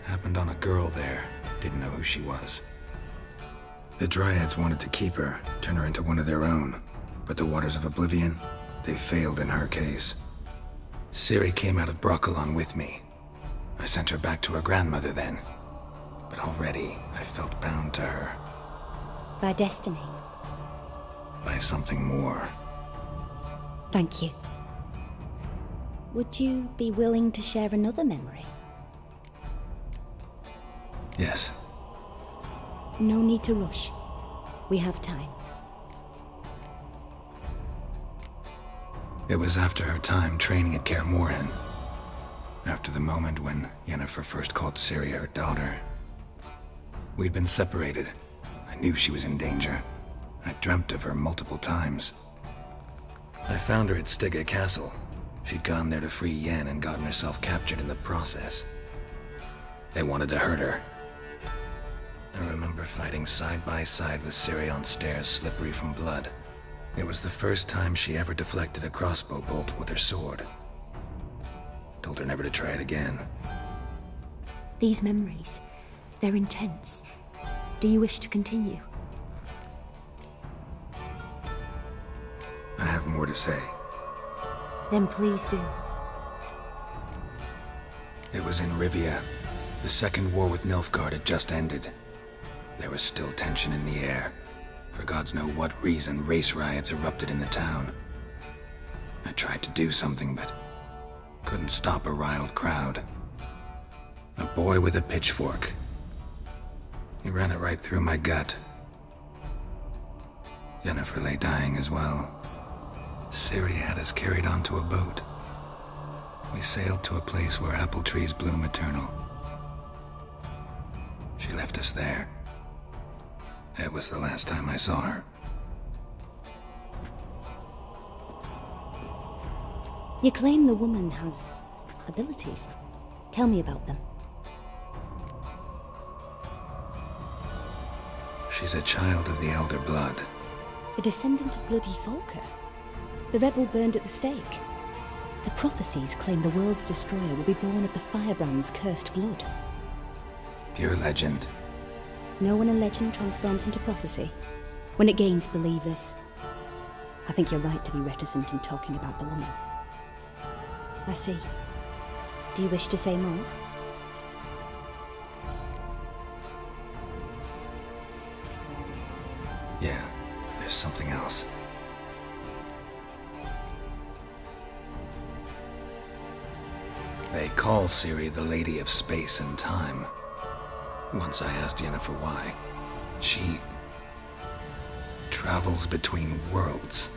Happened on a girl there. Didn't know who she was. The Dryads wanted to keep her, turn her into one of their own. But the Waters of Oblivion, they failed in her case. Ciri came out of Broccolon with me. I sent her back to her grandmother then. But already, I felt bound to her. By destiny. By something more. Thank you. Would you be willing to share another memory? Yes. No need to rush. We have time. It was after her time training at Kaer Morhen. After the moment when Yennefer first called Ciri her daughter. We'd been separated. I knew she was in danger. I dreamt of her multiple times. I found her at Stygga Castle. She'd gone there to free Yen and gotten herself captured in the process. They wanted to hurt her. I remember fighting side by side with Ciri on stairs slippery from blood. It was the first time she ever deflected a crossbow bolt with her sword. Told her never to try it again. These memories, they're intense. Do you wish to continue? I have more to say. Then please do. It was in Rivia. The second war with Nilfgaard had just ended. There was still tension in the air. For gods know what reason, race riots erupted in the town. I tried to do something, but couldn't stop a riled crowd. A boy with a pitchfork. He ran it right through my gut. Yennefer lay dying as well. Ciri had us carried onto a boat. We sailed to a place where apple trees bloom eternal. She left us there. It was the last time I saw her. You claim the woman has abilities. Tell me about them. She's a child of the Elder Blood. A descendant of bloody Volker. The rebel burned at the stake. The prophecies claim the world's destroyer will be born of the Firebrand's cursed blood. Pure legend. Know when a legend transforms into prophecy? When it gains believers. I think you're right to be reticent in talking about the woman. I see. Do you wish to say more? Yeah, there's something else. They call Ciri the Lady of Space and Time. Once I asked Yennefer why. She travels between worlds.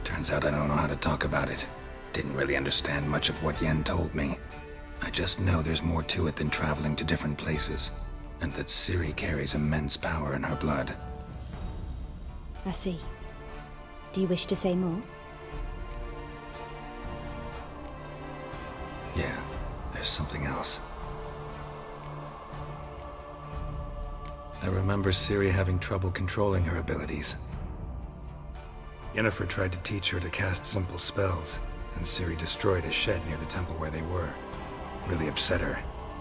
Turns out I don't know how to talk about it. Didn't really understand much of what Yen told me. I just know there's more to it than traveling to different places, and that Ciri carries immense power in her blood. I see. Do you wish to say more? Yeah, there's something else. I remember Ciri having trouble controlling her abilities. Yennefer tried to teach her to cast simple spells, and Ciri destroyed a shed near the temple where they were. Really upset her,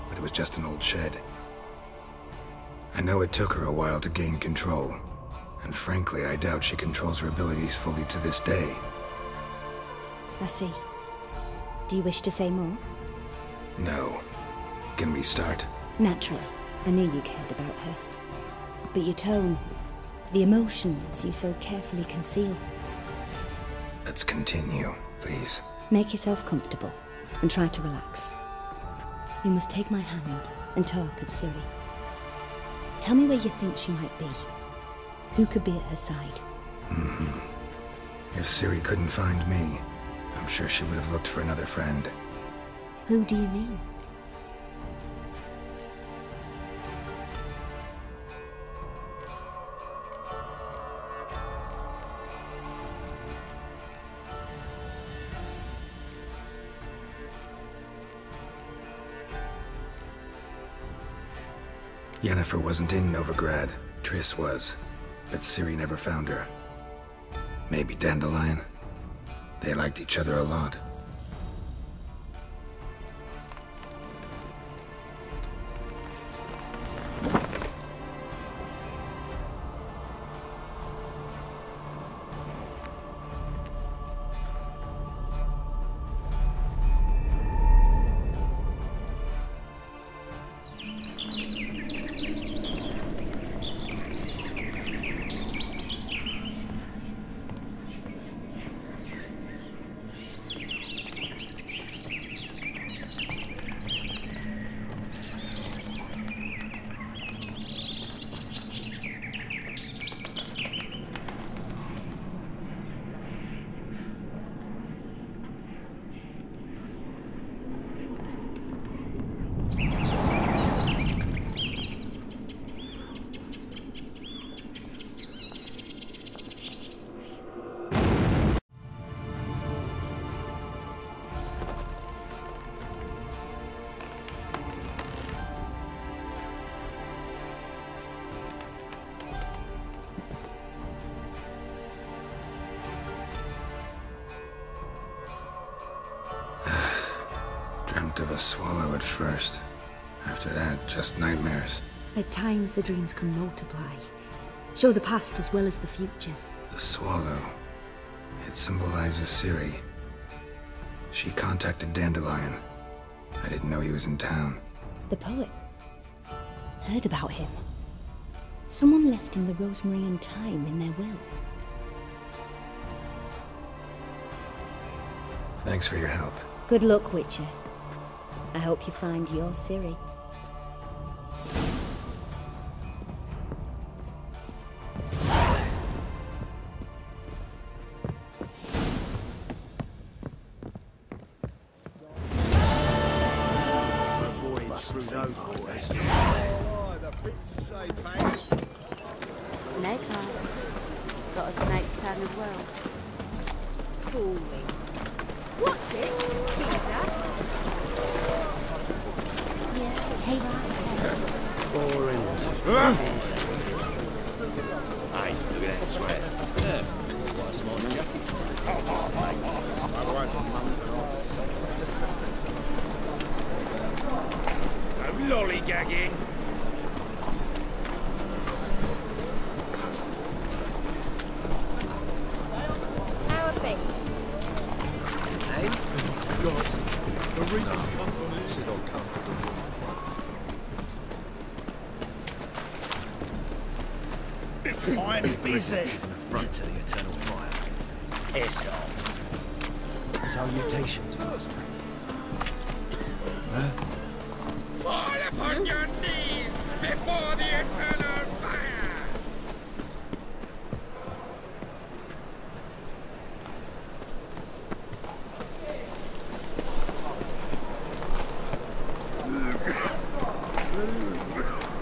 but it was just an old shed. I know it took her a while to gain control, and frankly, I doubt she controls her abilities fully to this day. I see. Do you wish to say more? No. Can we start? Naturally. I knew you cared about her. But your tone, the emotions you so carefully conceal. Let's continue, please. Make yourself comfortable and try to relax. You must take my hand and talk of Ciri. Tell me where you think she might be. Who could be at her side? If Ciri couldn't find me, I'm sure she would have looked for another friend. Who do you mean? Yennefer wasn't in Novigrad. Triss was. But Ciri never found her. Maybe Dandelion? They liked each other a lot. Dreamt of a swallow at first. After that, just nightmares. At times, the dreams can multiply. Show the past as well as the future. The swallow. It symbolizes Ciri. She contacted Dandelion. I didn't know he was in town. The poet. Heard about him. Someone left him the rosemary and thyme in their will. Thanks for your help. Good luck, Witcher. I hope you find your Ciri. Snake eye. Got a snake's tan as well. Boring. Watch it, Pizza. Yeah, take right. Boring. Hey, look at that sweat. Yeah, what a small jacket. No lollygagging. How are things? Gods, the reapers come from it. Should all come from the I'm busy. This is an affront to the eternal fire. Piss off. Salutations, master. Huh? Fall upon your knees before the eternal fire!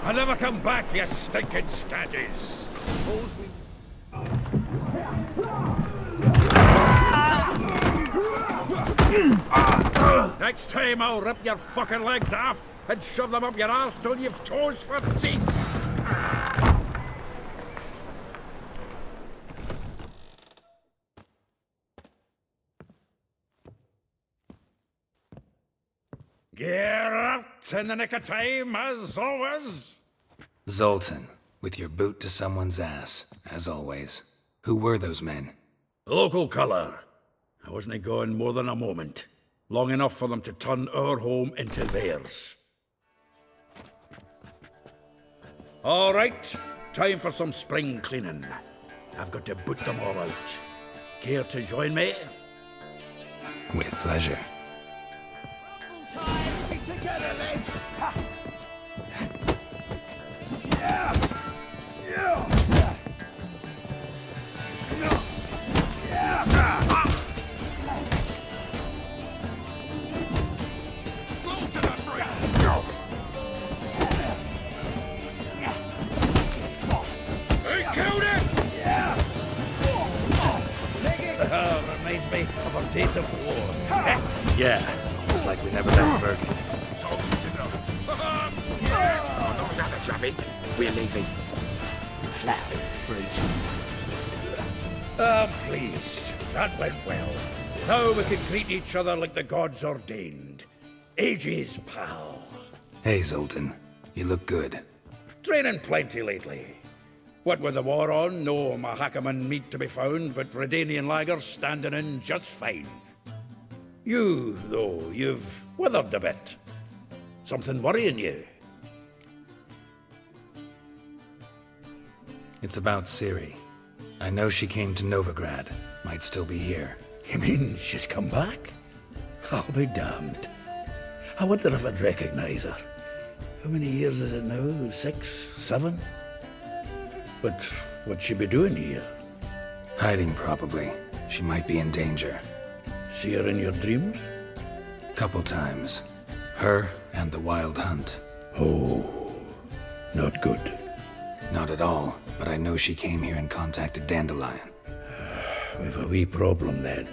I'll never come back, you stinking scaddies! Next time I'll rip your fucking legs off and shove them up your arse till you've toes for teeth! Gear up in the nick of time, as always! Zoltan, with your boot to someone's ass, as always. Who were those men? Local colour. I wasn't gone more than a moment. Long enough for them to turn our home into theirs. All right, time for some spring cleaning. I've got to boot them all out. Care to join me? With pleasure. Be together, lads! Reminds me of our days of war. Yeah, it's like we never left Bergen. Told you to know. Shabby, we're leaving. Plowing fruit. I'm pleased. That went well. Now we can greet each other like the gods ordained. Ages, pal. Hey, Zoltan. You look good. Training plenty lately. What with the war on, no Mahakaman meat to be found, but Redanian lagers standing in just fine. You, though, you've withered a bit. Something worrying you? It's about Ciri. I know she came to Novigrad. Might still be here. You mean she's come back? I'll be damned. I wonder if I'd recognize her. How many years is it now? 6, 7? But what'd she be doing here? Hiding, probably. She might be in danger. See her in your dreams? Couple times. Her and the Wild Hunt. Oh, not good. Not at all, but I know she came here and contacted Dandelion. We've a wee problem then.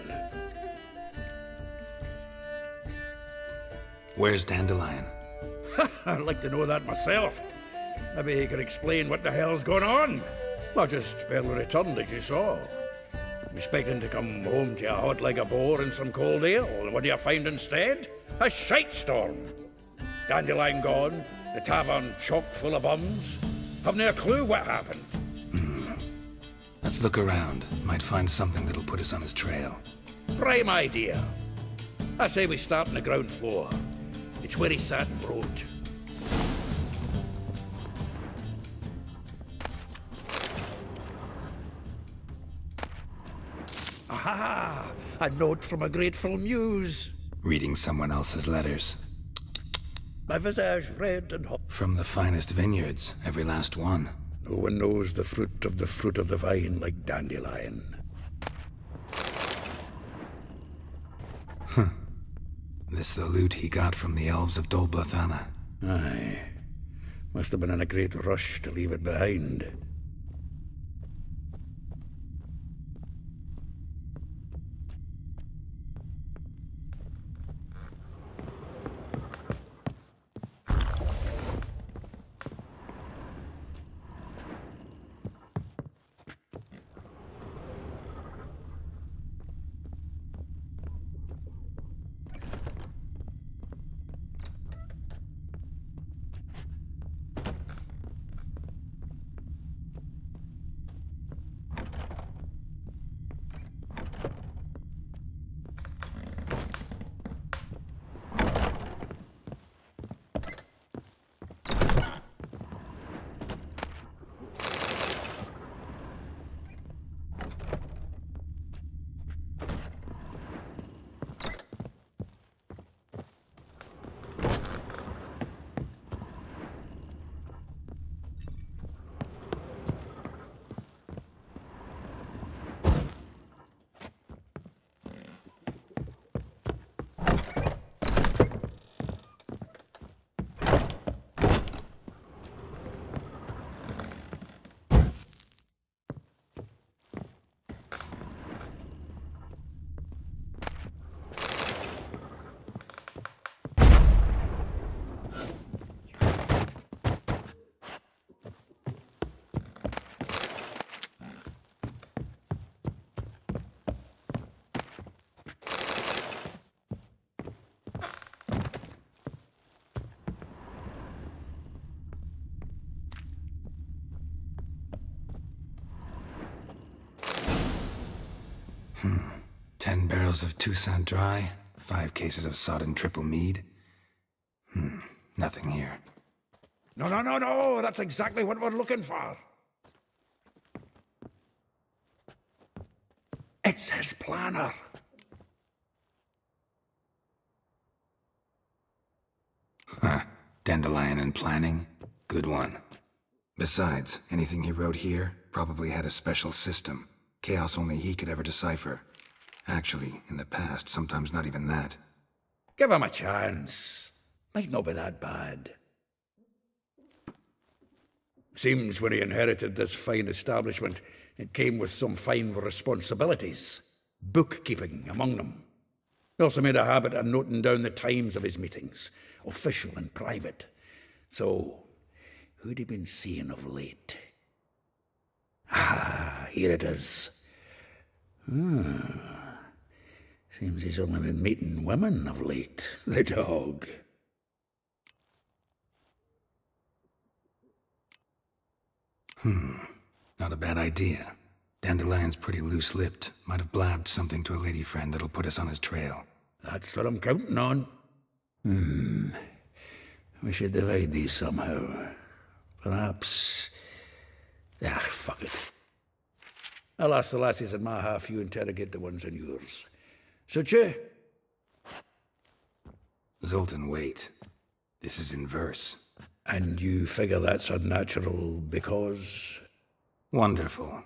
Where's Dandelion? I'd like to know that myself. Maybe he could explain what the hell's going on. I just barely returned, as you saw. I'm expecting to come home to a hot like a boar and some cold ale, and what do you find instead? A shite storm. Dandelion gone, the tavern chock full of bums. Haven't a clue what happened. Let's look around. Might find something that'll put us on his trail. Prime idea. I say we start on the ground floor. It's where he sat and wrote. Aha! A note from a grateful muse. Reading someone else's letters. My visage red and hot. From the finest vineyards, every last one. No one knows the fruit of the vine like Dandelion. This the loot he got from the elves of Dol Blathanna. Aye. Must have been in a great rush to leave it behind. Hmm. 10 barrels of Toussaint Dry, 5 cases of sodden triple mead. Nothing here. No, that's exactly what we're looking for. It's his planner. Huh. Dandelion and planning? Good one. Besides, anything he wrote here probably had a special system. Chaos only he could ever decipher. Actually, in the past, sometimes not even that. Give him a chance. Might not be that bad. Seems when he inherited this fine establishment, it came with some fine responsibilities. Bookkeeping among them. He also made a habit of noting down the times of his meetings, official and private. So, Who'd he been seeing of late? Ah, here it is. Seems he's only been meeting women of late, the dog. Not a bad idea. Dandelion's pretty loose-lipped. Might have blabbed something to a lady friend that'll put us on his trail. That's what I'm counting on. We should divide these somehow. Perhaps... fuck it. I'll ask the lassies in my half, you interrogate the ones in yours. Suche? Zoltan, wait. This is in verse. And you figure that's unnatural because... Wonderful.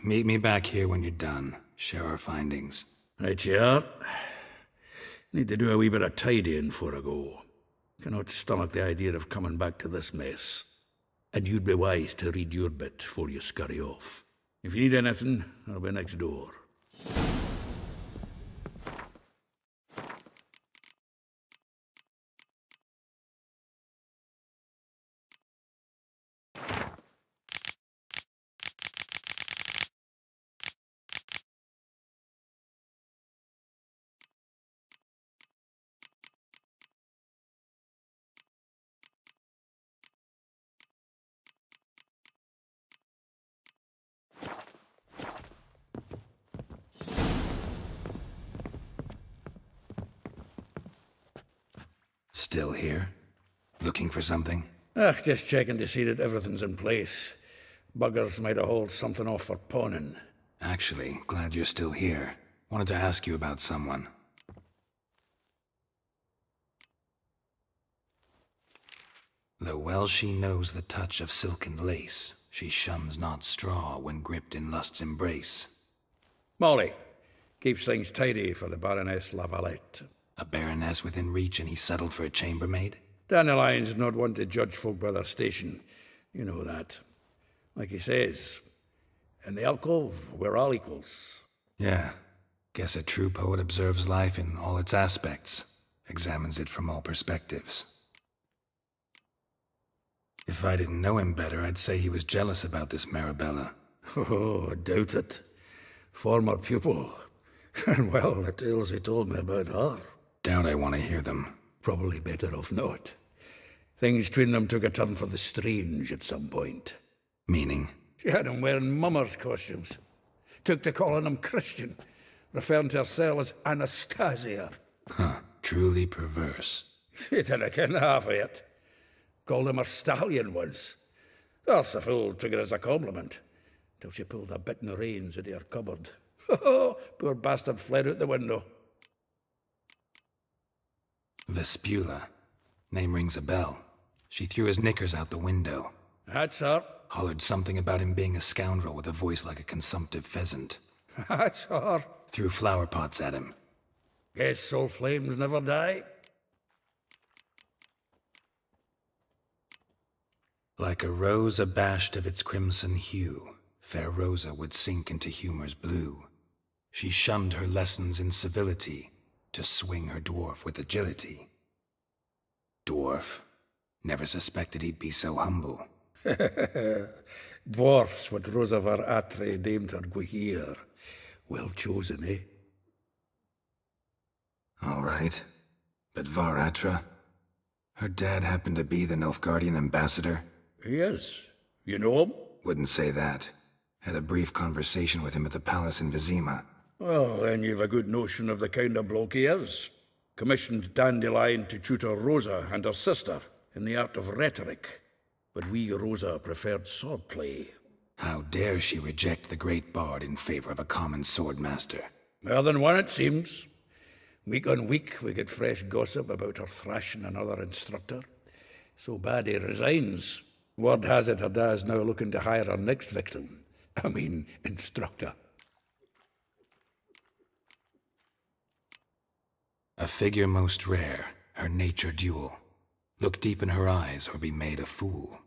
Meet me back here when you're done. Share our findings. Right you are. Need to do a wee bit of tidying before I go. Cannot stomach the idea of coming back to this mess. And you'd be wise to read your bit before you scurry off. If you need anything, I'll be next door. Still here? Looking for something? Just checking to see that everything's in place. Buggers might have hauled something off for pawning. Actually, glad you're still here. Wanted to ask you about someone. Though well she knows the touch of silken lace, she shuns not straw when gripped in lust's embrace. Molly, keeps things tidy for the Baroness Lavalette. A baroness within reach and he settled for a chambermaid? Dandelion's not one to judge folk by their station. You know that. Like he says, in the alcove, we're all equals. Yeah. Guess a true poet observes life in all its aspects, examines it from all perspectives. If I didn't know him better, I'd say he was jealous about this Marabella. Oh, I doubt it. Former pupil. And well, the tales he told me about her. Doubt I want to hear them. Probably better off not. Things between them took a turn for the strange at some point. Meaning? She had him wearing mummers' costumes. Took to calling him Christian, referring to herself as Anastasia. Huh, truly perverse. He didn't ken half of it. Called him a stallion once. Else the fool took it as a compliment, till she pulled a bit in the reins out of her cupboard. Poor bastard fled out the window. Vespula. Name rings a bell. She threw his knickers out the window. That's her. Hollered something about him being a scoundrel with a voice like a consumptive pheasant. That's her. Threw flower pots at him. Guess soul flames never die. Like a rose abashed of its crimson hue, fair Rosa would sink into humor's blue. She shunned her lessons in civility, to swing her dwarf with agility. Dwarf. Never suspected he'd be so humble. Dwarfs what Rosa var Atre named her Guihier. Well chosen, eh? All right. But Var Atra? Her dad happened to be the Nilfgaardian ambassador? He is. You know him? Wouldn't say that. Had a brief conversation with him at the palace in Vizima. Well, then you've a good notion of the kind of bloke he is. Commissioned Dandelion to tutor Rosa and her sister in the art of rhetoric. But we Rosa preferred swordplay. How dare she reject the great bard in favor of a common swordmaster? More than one, it seems. Week on week, we get fresh gossip about her thrashing another instructor. So bad he resigns. Word has it her dad's now looking to hire her next victim. I mean, instructor. A figure most rare, her nature dual. Look deep in her eyes or be made a fool.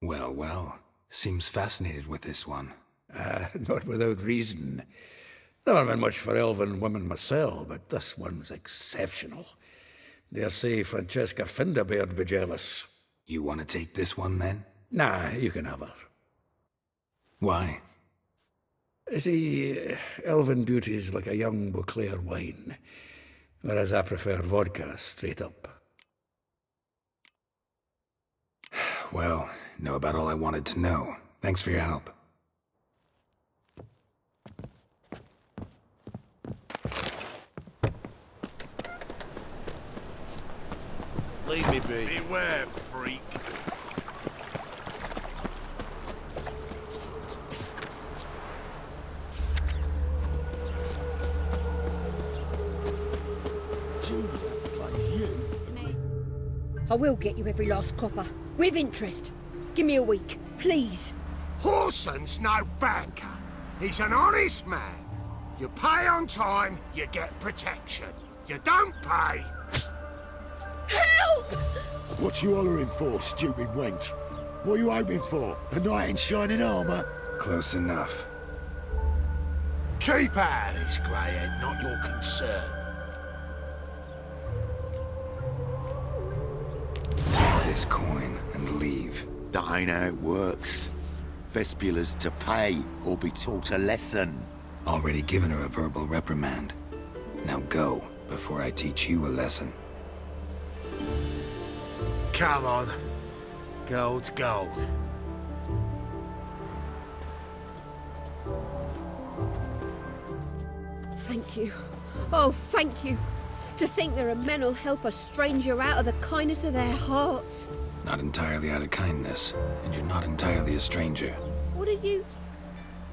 Well, well, seems fascinated with this one. Not without reason. Never been much for elven women myself, but this one's exceptional. Dare say Francesca Finderbeard be jealous. You want to take this one, then? Nah, you can have her. Why? See, elven beauty's like a young Beauclair wine, whereas I prefer vodka straight up. Well, know about all I wanted to know. Thanks for your help. Leave me be. Beware, freak. I will get you every last copper, with interest. Give me a week, please. Horson's no banker. He's an honest man. You pay on time, you get protection. You don't pay... Help! What you hollering for, stupid wench? What are you hoping for? A knight in shining armour? Close enough. Keep out of this, Greyhead, not your concern. This coin and leave. That ain't how it works. Vespula's to pay or be taught a lesson. Already given her a verbal reprimand. Now go, before I teach you a lesson. Come on. Gold's gold. Thank you. Oh, thank you. To think there are men who'll help a stranger out of the kindness of their hearts. Not entirely out of kindness, and you're not entirely a stranger. What are you...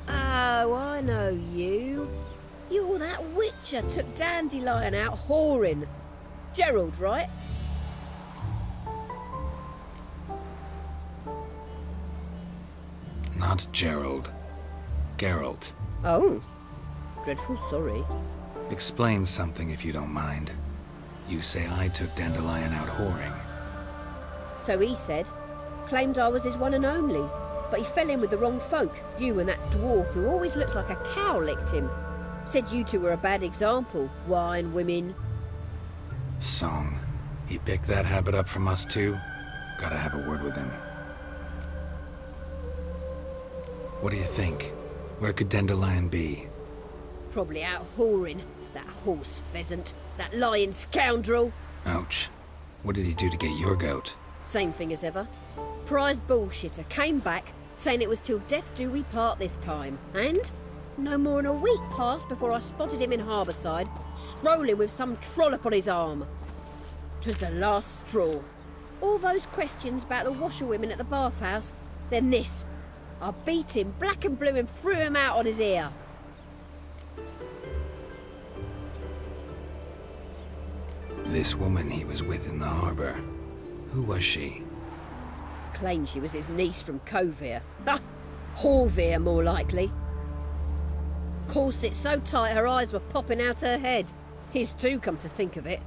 Oh, I know you. You're that witcher took Dandelion out whoring. Gerald, right? Not Gerald. Geralt. Oh. Dreadful sorry. Explain something if you don't mind. You say I took Dandelion out whoring. So he said. Claimed I was his one and only. But he fell in with the wrong folk. You and that dwarf who always looks like a cow licked him. Said you two were a bad example. Wine, women. Song. He picked that habit up from us too? Gotta have a word with him. What do you think? Where could Dandelion be? Probably out whoring. That horse pheasant. That lying scoundrel. Ouch. What did he do to get your goat? Same thing as ever. Prize bullshitter came back, saying it was till death do we part this time. And no more than a week passed before I spotted him in Harbourside, strolling with some trollop on his arm. 'Twas the last straw. All those questions about the washerwomen at the bathhouse, then this. I beat him black and blue and threw him out on his ear. This woman he was with in the harbour. Who was she? Claimed she was his niece from Kovir. Ha! Horvir, more likely. Corset so tight her eyes were popping out her head. His too, come to think of it.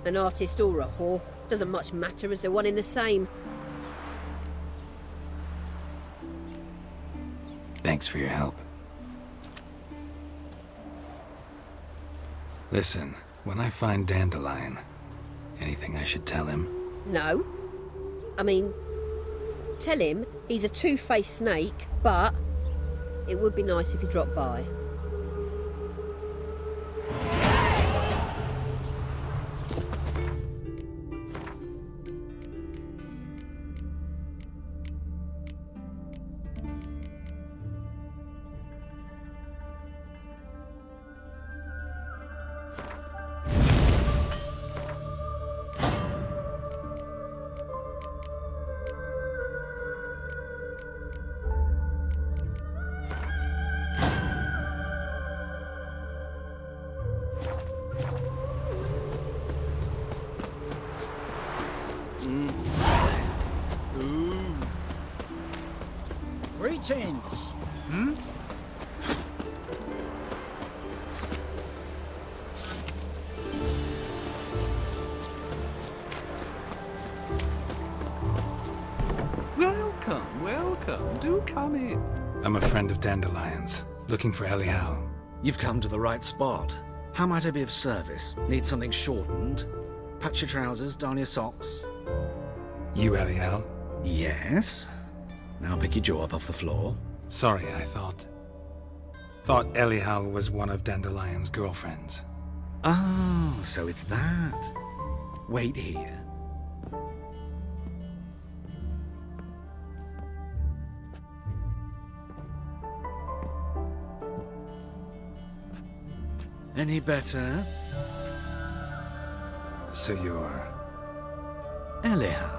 An artist or a whore. Doesn't much matter as they're one in the same. Thanks for your help. Listen, when I find Dandelion, anything I should tell him? No. I mean, tell him he's a two-faced snake, but it would be nice if he dropped by. Greetings. Welcome, welcome. Do come in. I'm a friend of Dandelion's, looking for Elial. You've come to the right spot. How might I be of service? Need something shortened? Patch your trousers, darn your socks? You, Eliel? Yes? Now pick your jaw up off the floor. Sorry, I thought Eliel was one of Dandelion's girlfriends. Oh, so it's that. Wait here. Any better? So you're... Eliel.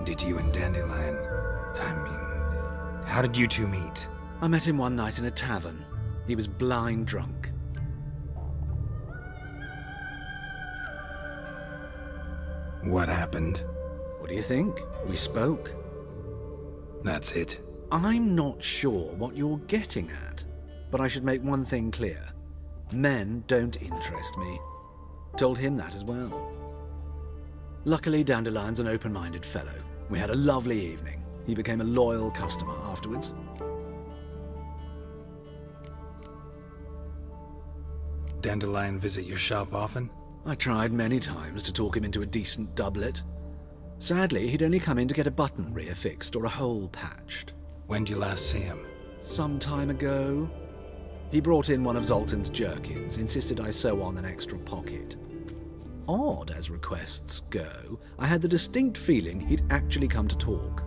Did you and Dandelion... how did you two meet? I met him one night in a tavern. He was blind drunk. What happened? What do you think? We spoke. That's it. I'm not sure what you're getting at, but I should make one thing clear. Men don't interest me. Told him that as well. Luckily, Dandelion's an open-minded fellow. We had a lovely evening. He became a loyal customer afterwards. Dandelion visit your shop often? I tried many times to talk him into a decent doublet. Sadly, he'd only come in to get a button reaffixed or a hole patched. When did you last see him? Some time ago. He brought in one of Zoltan's jerkins, insisted I sew on an extra pocket. Odd as requests go, I had the distinct feeling he'd actually come to talk.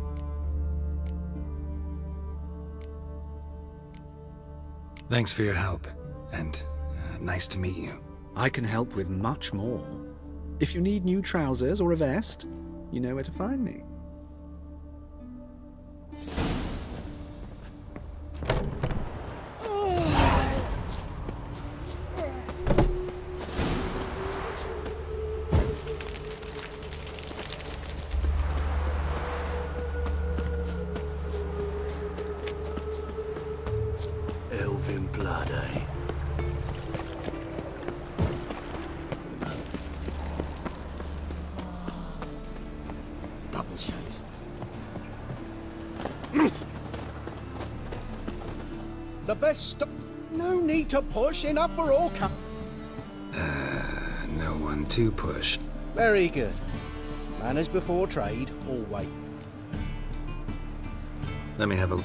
Thanks for your help, and nice to meet you. I can help with much more. If you need new trousers or a vest, you know where to find me. Elven blood, eh? Double shades. The best stuff. No need to push. Enough for all. No one to push. Very good. Manners before trade, always. Let me have a...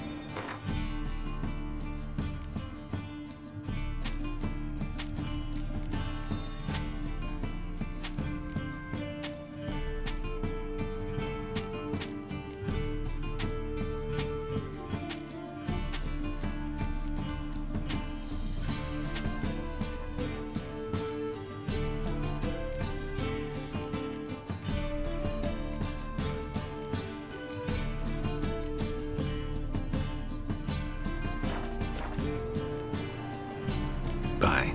Bye.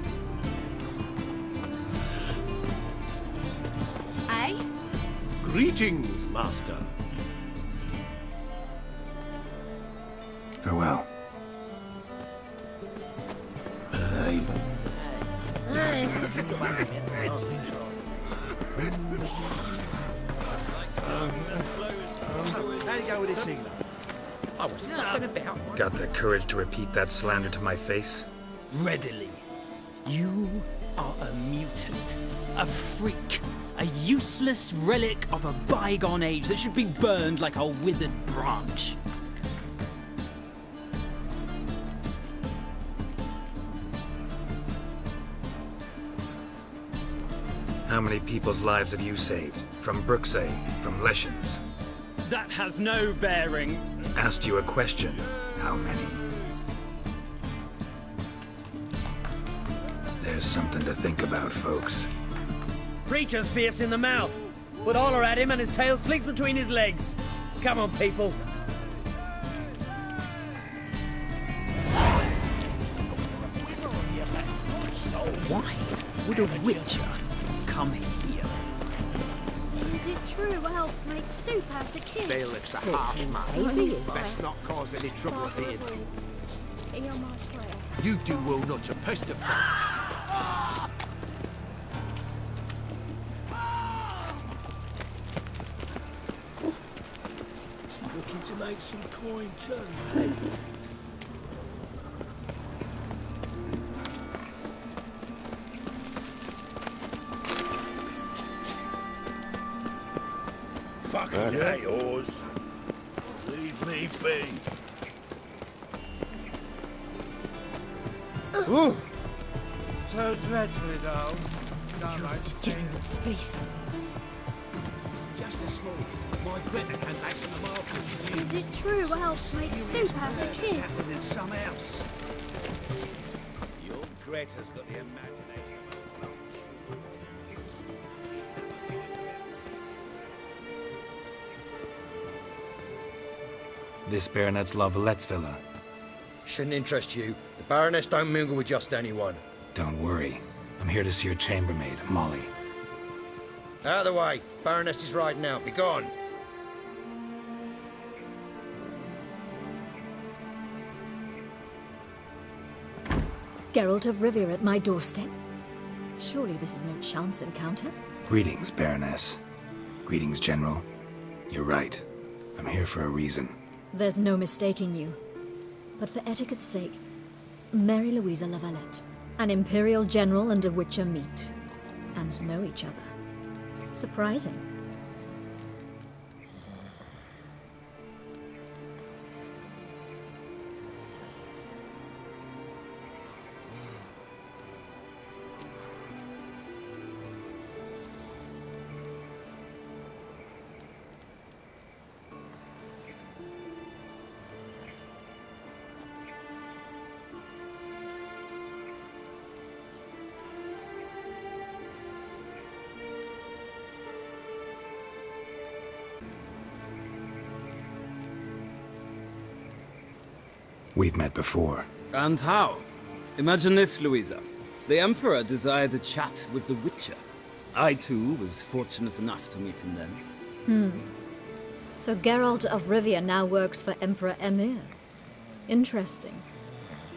Eh? Greetings, Master. Farewell. How do you go with this healer? I was nothing about. Got the courage to repeat that slander to my face? Readily. You are a mutant, a freak, a useless relic of a bygone age that should be burned like a withered branch. How many people's lives have you saved? From Bruxay, from Leshens? That has no bearing. Asked you a question. How many? There's something to think about, folks. Creature's fierce in the mouth, but holler at him and his tail slinks between his legs. Come on, people. Why would a witcher come here? Is it true elves make soup out of kids? Bailiff's a harsh man. Best not cause any trouble here. Hear my prayer. You do well not to pester folk. Looking to make some coin too, hey? Fucking hate whores. Leave me be. Ooh! So dreadfully dull. Gerald's face. Just this morning, my Greta came back from the market. Is it true elves make soup out of kids? Happened in some house. Your Greta's got the imagination of a lunch. This Baronet's La Vallette's villa. Shouldn't interest you. The Baroness don't mingle with just anyone. Don't worry. I'm here to see your chambermaid, Molly. Out of the way. Baroness is riding out. Be gone. Geralt of Rivia at my doorstep? Surely this is no chance encounter? Greetings, Baroness. Greetings, General. You're right. I'm here for a reason. There's no mistaking you. But for etiquette's sake, Mary Louisa La Valette, an Imperial General and a Witcher meet, and know each other. Surprising. We've met before. And how? Imagine this, Louisa. The Emperor desired a chat with the Witcher. I, too, was fortunate enough to meet him then. So Geralt of Rivia now works for Emperor Emir. Interesting.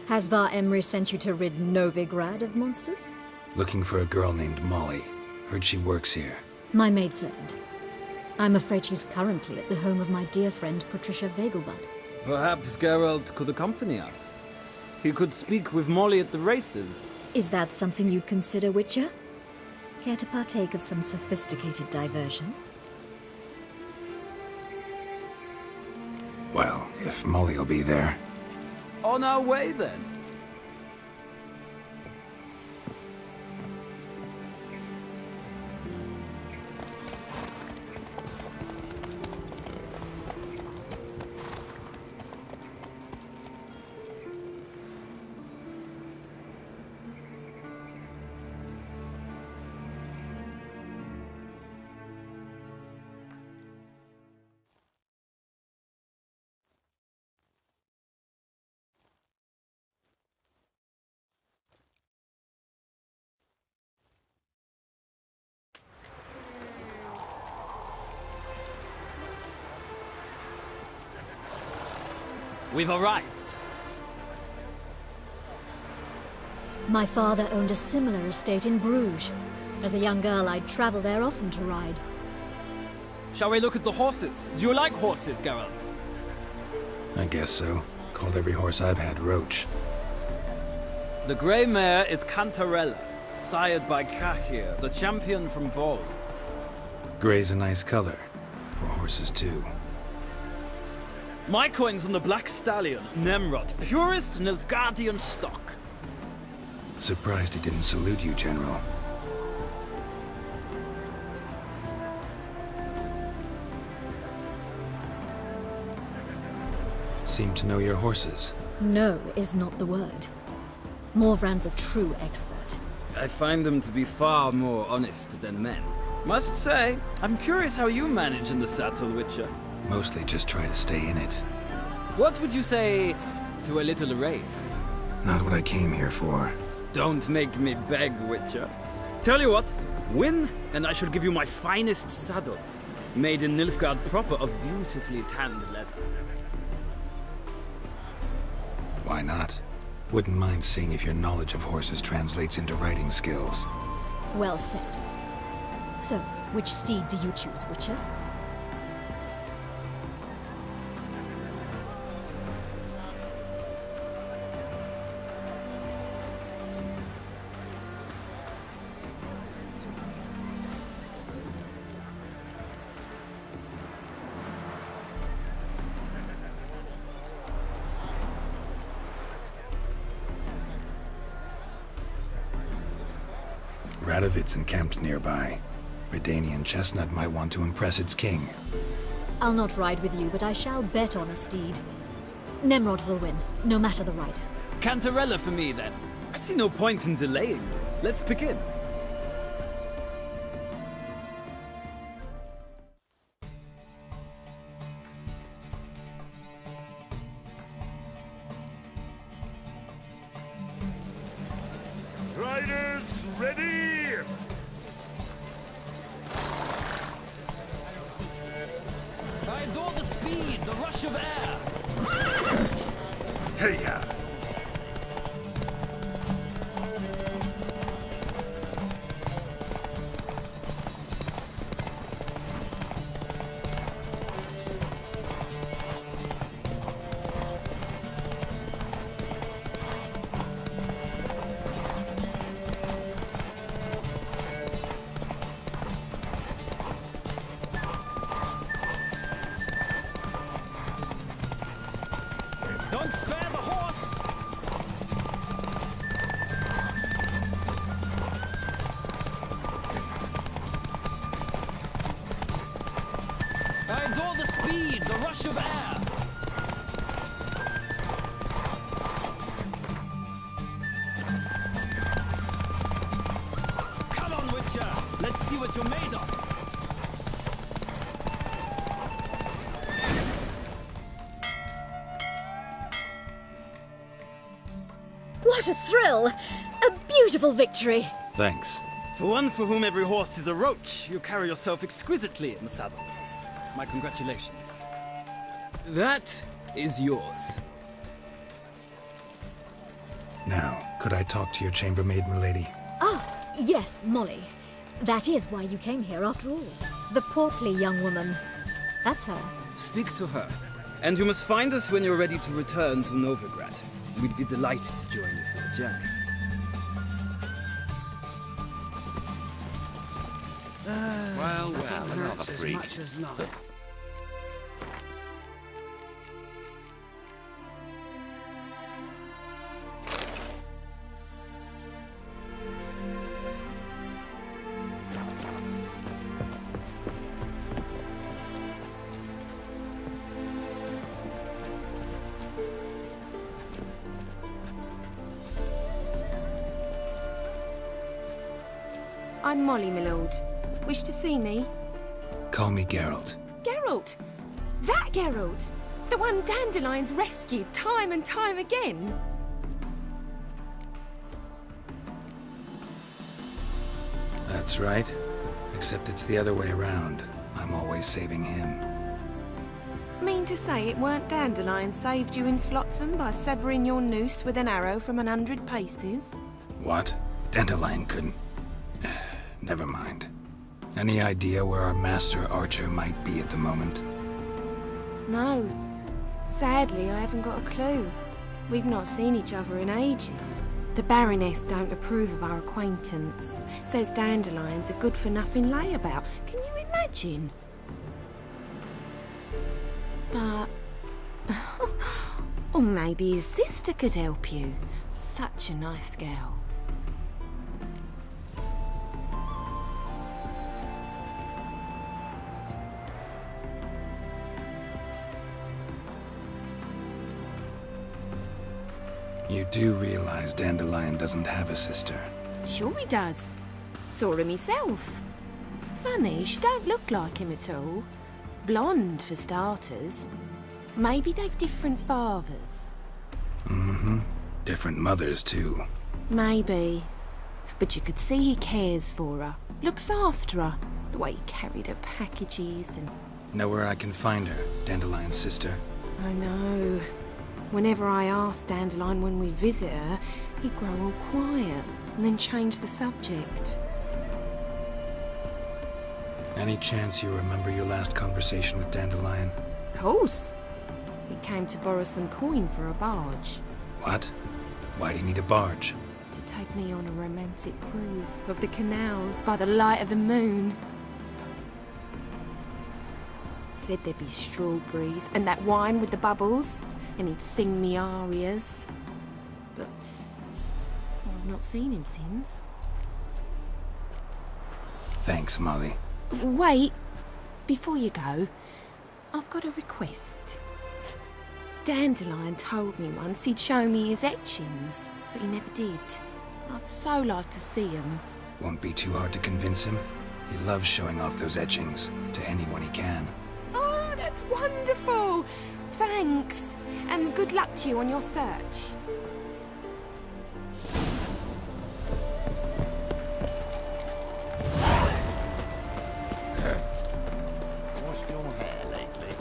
Has Var Emry sent you to rid Novigrad of monsters? Looking for a girl named Molly. Heard she works here. My maidservant. I'm afraid she's currently at the home of my dear friend Patricia Vegelbud. Perhaps Geralt could accompany us. He could speak with Molly at the races. Is that something you'd consider, Witcher? Care to partake of some sophisticated diversion? Well, if Molly will be there. On our way, then. We've arrived. My father owned a similar estate in Bruges. As a young girl, I'd travel there often to ride. Shall we look at the horses? Do you like horses, Geralt? I guess so. Called every horse I've had Roach. The grey mare is Cantarella, sired by Jaskier, the champion from Vol. Grey's a nice color. For horses, too. My coin's on the Black Stallion, Nemrod, purest Nilfgaardian stock. Surprised he didn't salute you, General. Seem to know your horses. No is not the word. Morvran's a true expert. I find them to be far more honest than men. Must say, I'm curious how you manage in the saddle, Witcher. Mostly just try to stay in it. What would you say to a little race? Not what I came here for. Don't make me beg, Witcher. Tell you what, win, and I shall give you my finest saddle. Made in Nilfgaard proper of beautifully tanned leather. Why not? Wouldn't mind seeing if your knowledge of horses translates into riding skills. Well said. So, which steed do you choose, Witcher? Radovid's encamped nearby. Redanian chestnut might want to impress its king. I'll not ride with you, but I shall bet on a steed. Nemrod will win, no matter the rider. Cantarella for me, then. I see no point in delaying this. Let's begin. Riders, ready! I adore the speed, the rush of air. Hey-ya! Don't spare the horse! I adore the speed, the rush of air. Come on, Witcher! Let's see what you're made of. What a thrill! A beautiful victory! Thanks. For one for whom every horse is a roach, you carry yourself exquisitely in the saddle. My congratulations. That is yours. Now, could I talk to your chambermaid, milady? Ah, yes, Molly. That is why you came here after all. The portly young woman. That's her. Speak to her. And you must find us when you're ready to return to Novigrad. We'd be delighted to join you for the journey. Well, another freak. Much as not. I'm Molly, my lord. Wish to see me? Call me Geralt. Geralt! That Geralt! The one Dandelion's rescued time and time again! That's right. Except it's the other way around. I'm always saving him. Mean to say it weren't Dandelion saved you in Flotsam by severing your noose with an arrow from 100 paces? What? Dandelion couldn't... Never mind. Any idea where our master archer might be at the moment? No. Sadly, I haven't got a clue. We've not seen each other in ages. The Baroness don't approve of our acquaintance. Says Dandelion's a good-for-nothing layabout. Can you imagine? But... or maybe his sister could help you. Such a nice girl. You do realize Dandelion doesn't have a sister? Sure he does. Saw him himself. Funny, she don't look like him at all. Blonde, for starters. Maybe they've different fathers. Mm-hmm. Different mothers, too. Maybe. But you could see he cares for her. Looks after her. The way he carried her packages and... Know where I can find her, Dandelion's sister? I know. Whenever I ask Dandelion when we visit her, he'd grow all quiet and then change the subject. Any chance you remember your last conversation with Dandelion? Of course. He came to borrow some coin for a barge. What? Why'd he need a barge? To take me on a romantic cruise of the canals by the light of the moon. Said there'd be strawberries and that wine with the bubbles. And he'd sing me arias. But I've not seen him since. Thanks, Molly. Wait, before you go, I've got a request. Dandelion told me once he'd show me his etchings, but he never did. I'd so like to see them. Won't be too hard to convince him. He loves showing off those etchings to anyone he can. Oh, that's wonderful! Thanks, and good luck to you on your search. Washed your hair lately?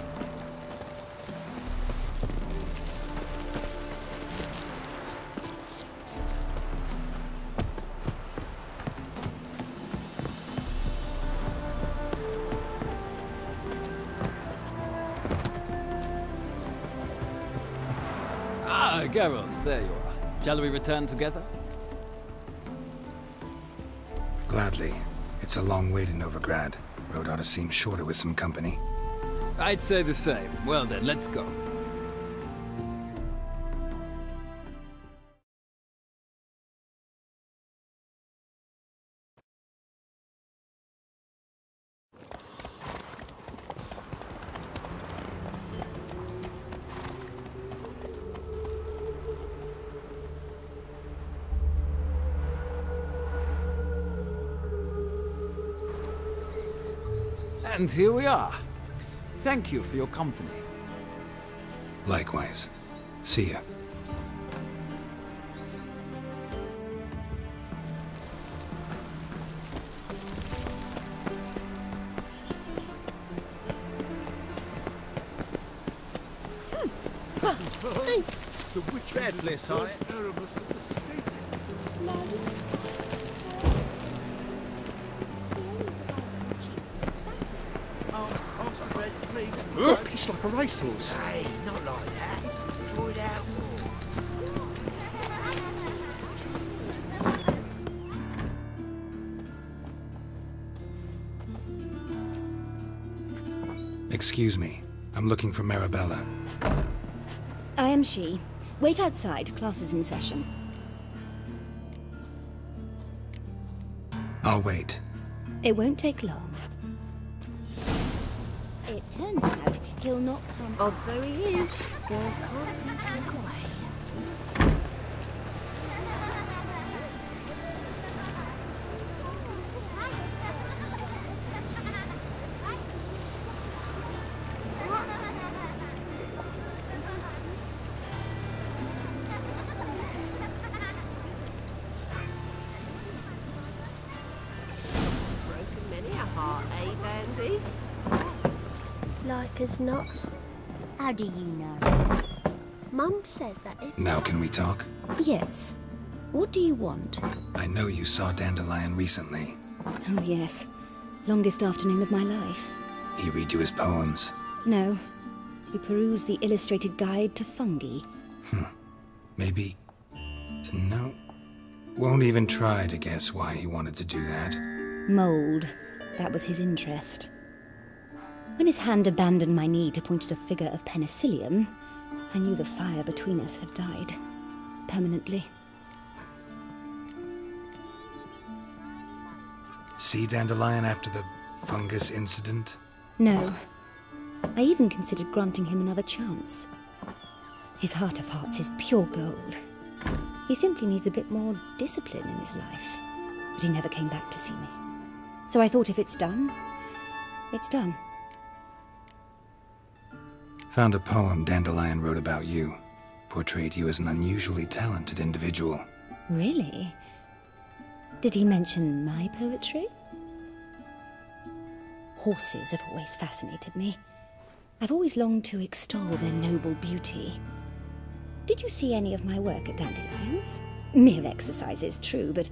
Ah, Geralt, there you are. Shall we return together? Gladly. It's a long way to Novigrad. Road ought to seem shorter with some company. I'd say the same. Well then, let's go. And here we are. Thank you for your company. Likewise. See ya. The witch headless, I. Erebus of the state. Look, he's like a racehorse. Hey, not like that. Draw it out more. Excuse me. I'm looking for Marabella. I am she. Wait outside. Class is in session. I'll wait. It won't take long. It turns out he'll not come. Odd though he is, girls can't seem to look away. Broken many a heart, eh, Dandy? Like as not. How do you know? Mum says that if... Now can we talk? Yes. What do you want? I know you saw Dandelion recently. Oh, yes. Longest afternoon of my life. He read you his poems. No. We perused the illustrated guide to fungi. Maybe... No. Won't even try to guess why he wanted to do that. Mold. That was his interest. When his hand abandoned my knee to point at a figure of penicillium, I knew the fire between us had died. Permanently. See Dandelion after the fungus incident? No. I even considered granting him another chance. His heart of hearts is pure gold. He simply needs a bit more discipline in his life. But he never came back to see me. So I thought if it's done, it's done. Found a poem Dandelion wrote about you. Portrayed you as an unusually talented individual. Really? Did he mention my poetry? Horses have always fascinated me. I've always longed to extol their noble beauty. Did you see any of my work at Dandelion's? Mere exercises, true, but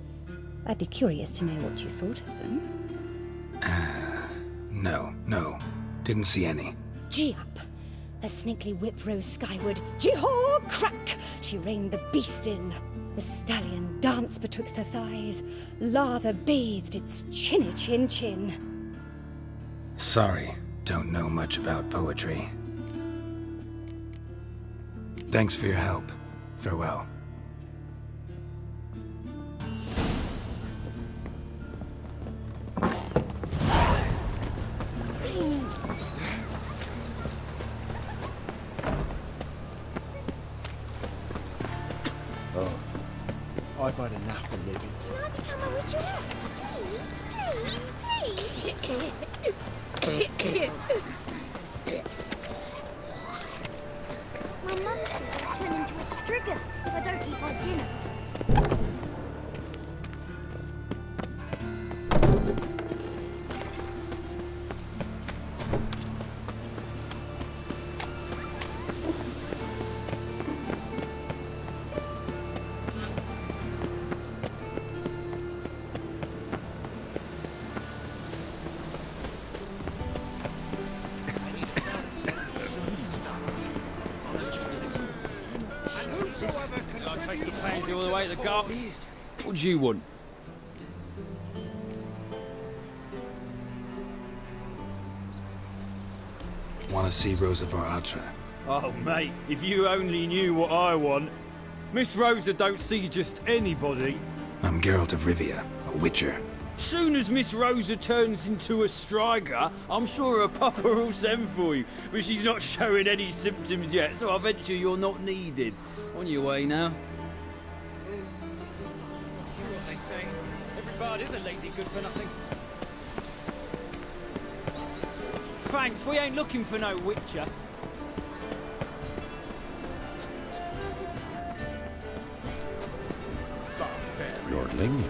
I'd be curious to know what you thought of them. No. Didn't see any. Gee up! A snakely whip rose skyward. Gee-haw! Crack! She reined the beast in. The stallion danced betwixt her thighs. Lather bathed its chinny chin. Sorry, don't know much about poetry. Thanks for your help. Farewell. Oh, I've had enough of living. Can I become a witcher? Please. My mum says I'll turn into a strigger if I don't eat my dinner. All the way to the garden. What do you want? Want to see Rosa Varatra? Oh, mate, if you only knew what I want. Miss Rosa don't see just anybody. I'm Geralt of Rivia, a witcher. Soon as Miss Rosa turns into a striker, I'm sure her papa will send for you. But she's not showing any symptoms yet, so I venture you're not needed. On your way now. It's true what they say. Every bard is a lazy good-for-nothing. Thanks, we ain't looking for no witcher. Lordling?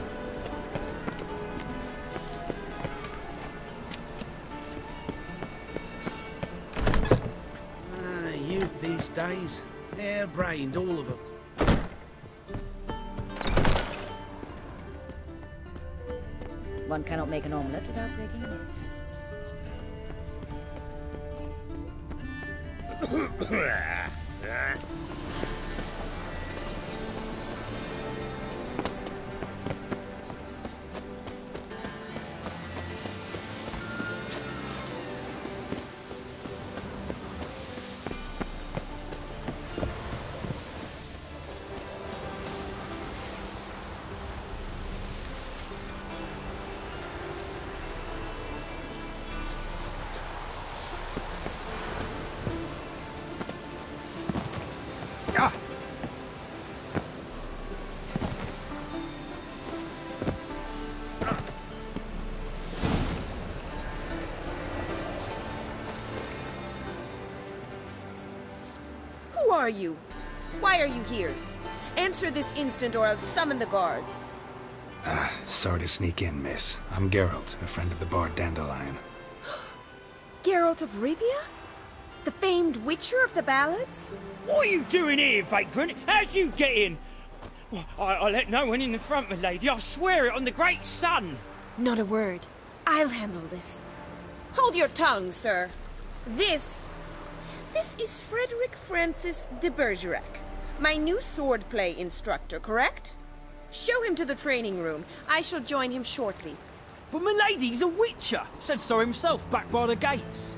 Youth these days. Hair-brained, all of them. One cannot make an omelette without breaking an egg. Who are you? Why are you here? Answer this instant or I'll summon the guards. Sorry to sneak in, miss. I'm Geralt, a friend of the bard Dandelion. Geralt of Rivia? The famed witcher of the ballads? What are you doing here, vagrant? How'd you get in? I let no one in the front, my lady. I swear it on the great sun. Not a word. I'll handle this. Hold your tongue, sir. This is Frederick Francis de Bergerac, my new swordplay instructor, correct? Show him to the training room. I shall join him shortly. But my lady's a witcher. Said so himself back by the gates.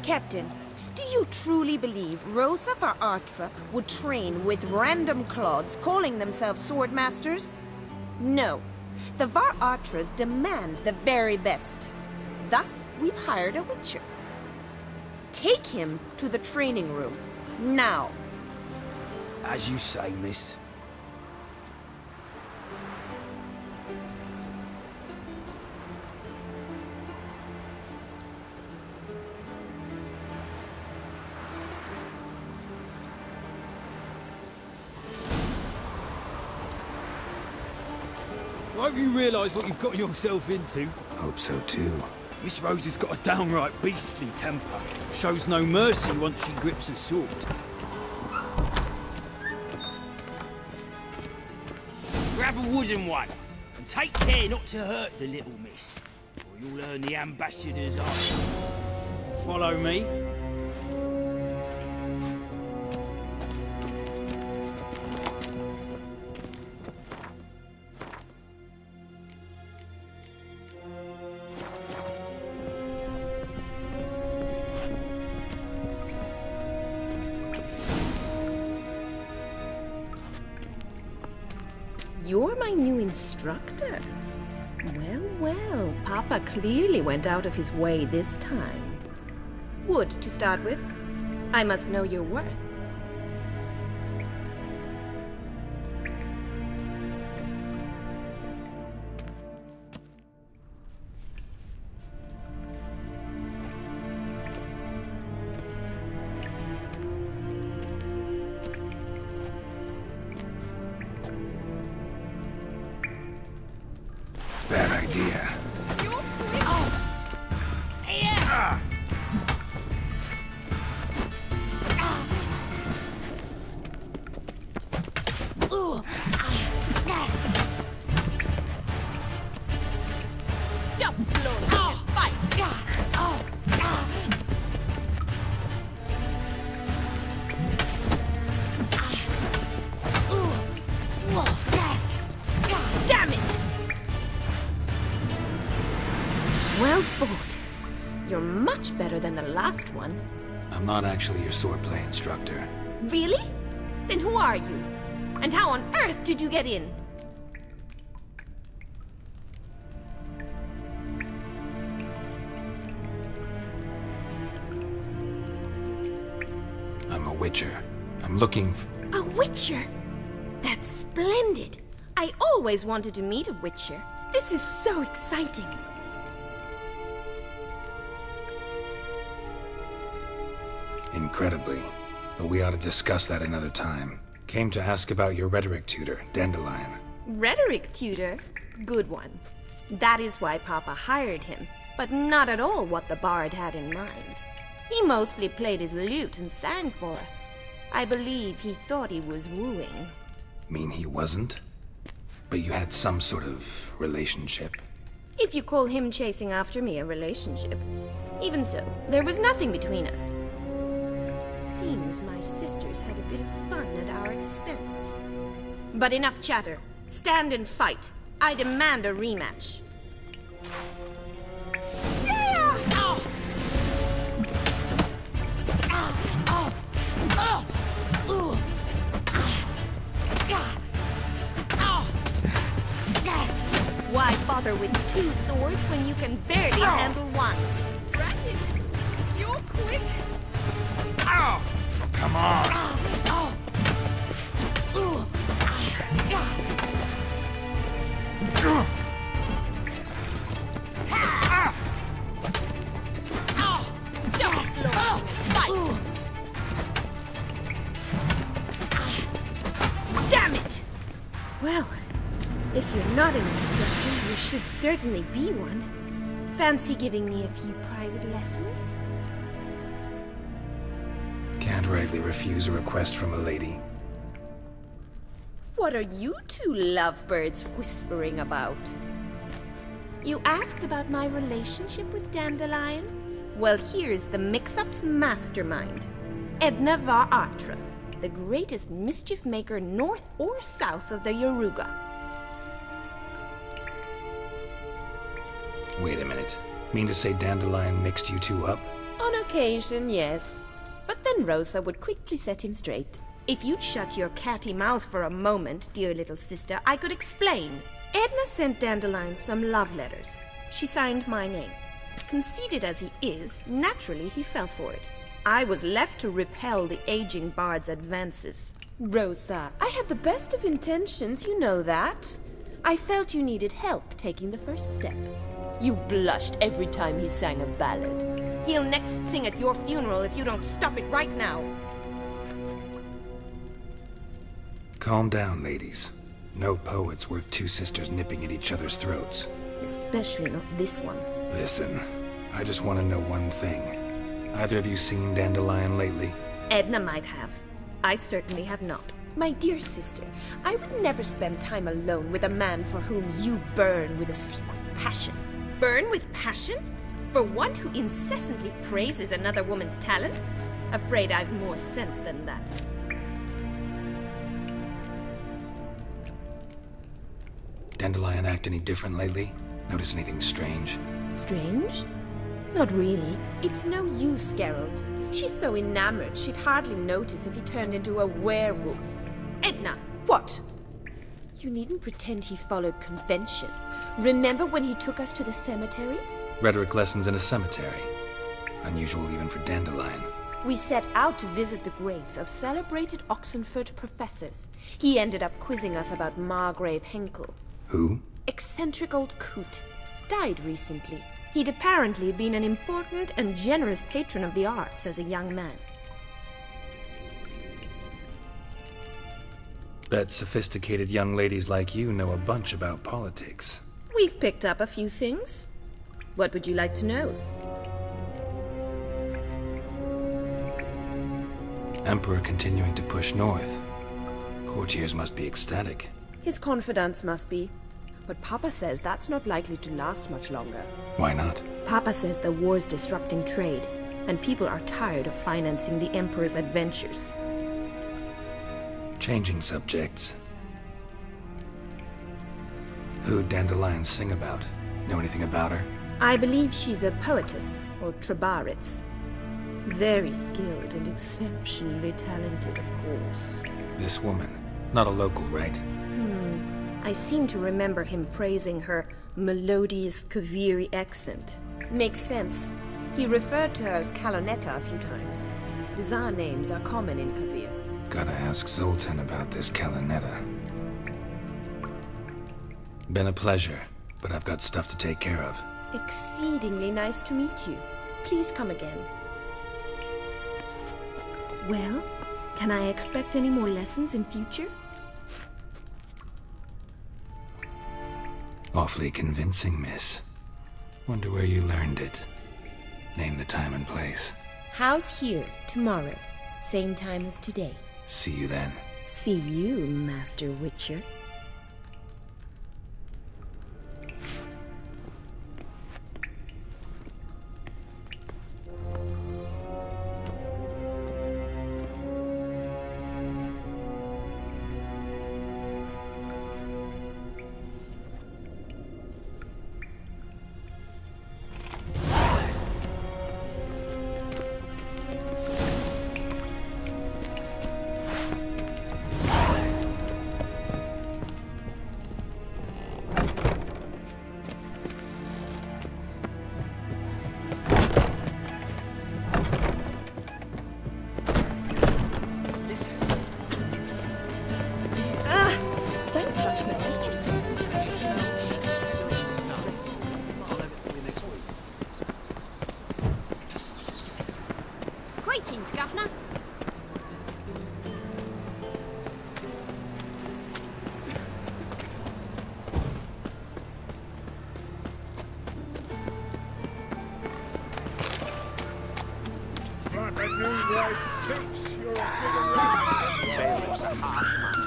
Captain, do you truly believe Rosa Varatra would train with random clods calling themselves sword masters? No. The Varatras demand the very best. Thus, we've hired a witcher. Take him to the training room, now. As you say, miss. I hope you realise what you've got yourself into. Hope so too. Miss Rosa's got a downright beastly temper. Shows no mercy once she grips a sword. Grab a wooden one, and take care not to hurt the little miss, or you'll earn the ambassador's eye. Follow me. You're my new instructor. Well, well, Papa clearly went out of his way this time. Wood, to start with. I must know your worth. idea. Stop blowing and fight! Damn it! Well fought. You're much better than the last one. I'm not actually your swordplay instructor. Really? Then who are you? And how on earth did you get in? I'm a witcher. I'm looking for... A witcher? That's splendid. I always wanted to meet a witcher. This is so exciting. Incredibly. But we ought to discuss that another time. Came to ask about your rhetoric tutor, Dandelion. Rhetoric tutor? Good one. That is why Papa hired him, but not at all what the bard had in mind. He mostly played his lute and sang for us. I believe he thought he was wooing. Mean he wasn't? But you had some sort of relationship? If you call him chasing after me a relationship. Even so, there was nothing between us. Seems my sisters had a bit of fun at our expense. But enough chatter. Stand and fight. I demand a rematch. Yeah! Oh! Why bother with two swords when you can barely handle one? Drat it! You're quick! Ow! Come on! Stop blowing! Fight! Damn it! Well, if you're not an instructor, you should certainly be one. Fancy giving me a few private lessons? Can't rightly refuse a request from a lady. What are you two lovebirds whispering about? You asked about my relationship with Dandelion? Well, here's the mix-up's mastermind. Edna var Atra, the greatest mischief maker north or south of the Yaruga. Wait a minute. Mean to say Dandelion mixed you two up? On occasion, yes. But then Rosa would quickly set him straight. If you'd shut your catty mouth for a moment, dear little sister, I could explain. Edna sent Dandelion some love letters. She signed my name. Conceited as he is, naturally he fell for it. I was left to repel the aging bard's advances. Rosa, I had the best of intentions, you know that. I felt you needed help taking the first step. You blushed every time he sang a ballad. He'll next sing at your funeral if you don't stop it right now. Calm down, ladies. No poet's worth two sisters nipping at each other's throats. Especially not this one. Listen, I just want to know one thing. Either of you seen Dandelion lately? Edna might have. I certainly have not. My dear sister, I would never spend time alone with a man for whom you burn with a secret passion. Burn with passion? For one who incessantly praises another woman's talents? Afraid I've more sense than that. Dandelion act any different lately? Notice anything strange? Strange? Not really. It's no use, Geralt. She's so enamored she'd hardly notice if he turned into a werewolf. Edna! What? You needn't pretend he followed convention. Remember when he took us to the cemetery? Rhetoric lessons in a cemetery. Unusual even for Dandelion. We set out to visit the graves of celebrated Oxenford professors. He ended up quizzing us about Margrave Henkel. Who? Eccentric old coot. Died recently. He'd apparently been an important and generous patron of the arts as a young man. Bet sophisticated young ladies like you know a bunch about politics. We've picked up a few things. What would you like to know? Emperor continuing to push north. Courtiers must be ecstatic. His confidants must be. But Papa says that's not likely to last much longer. Why not? Papa says the war's disrupting trade, and people are tired of financing the Emperor's adventures. Changing subjects. Who'd Dandelion sing about? Know anything about her? I believe she's a poetess, or trabaritz. Very skilled and exceptionally talented, of course. This woman. Not a local, right? I seem to remember him praising her melodious Kaviri accent. Makes sense. He referred to her as Calonetta a few times. Bizarre names are common in Kavir. Gotta ask Zoltan about this Calonetta. Been a pleasure, but I've got stuff to take care of. Exceedingly nice to meet you. Please come again. Well, can I expect any more lessons in future? Awfully convincing, miss. Wonder where you learned it. Name the time and place. House here, tomorrow. Same time as today. See you then. See you, Master Witcher. Greetings, Governor. Like a new wife's teach, you're a Bailiff's a harsh man.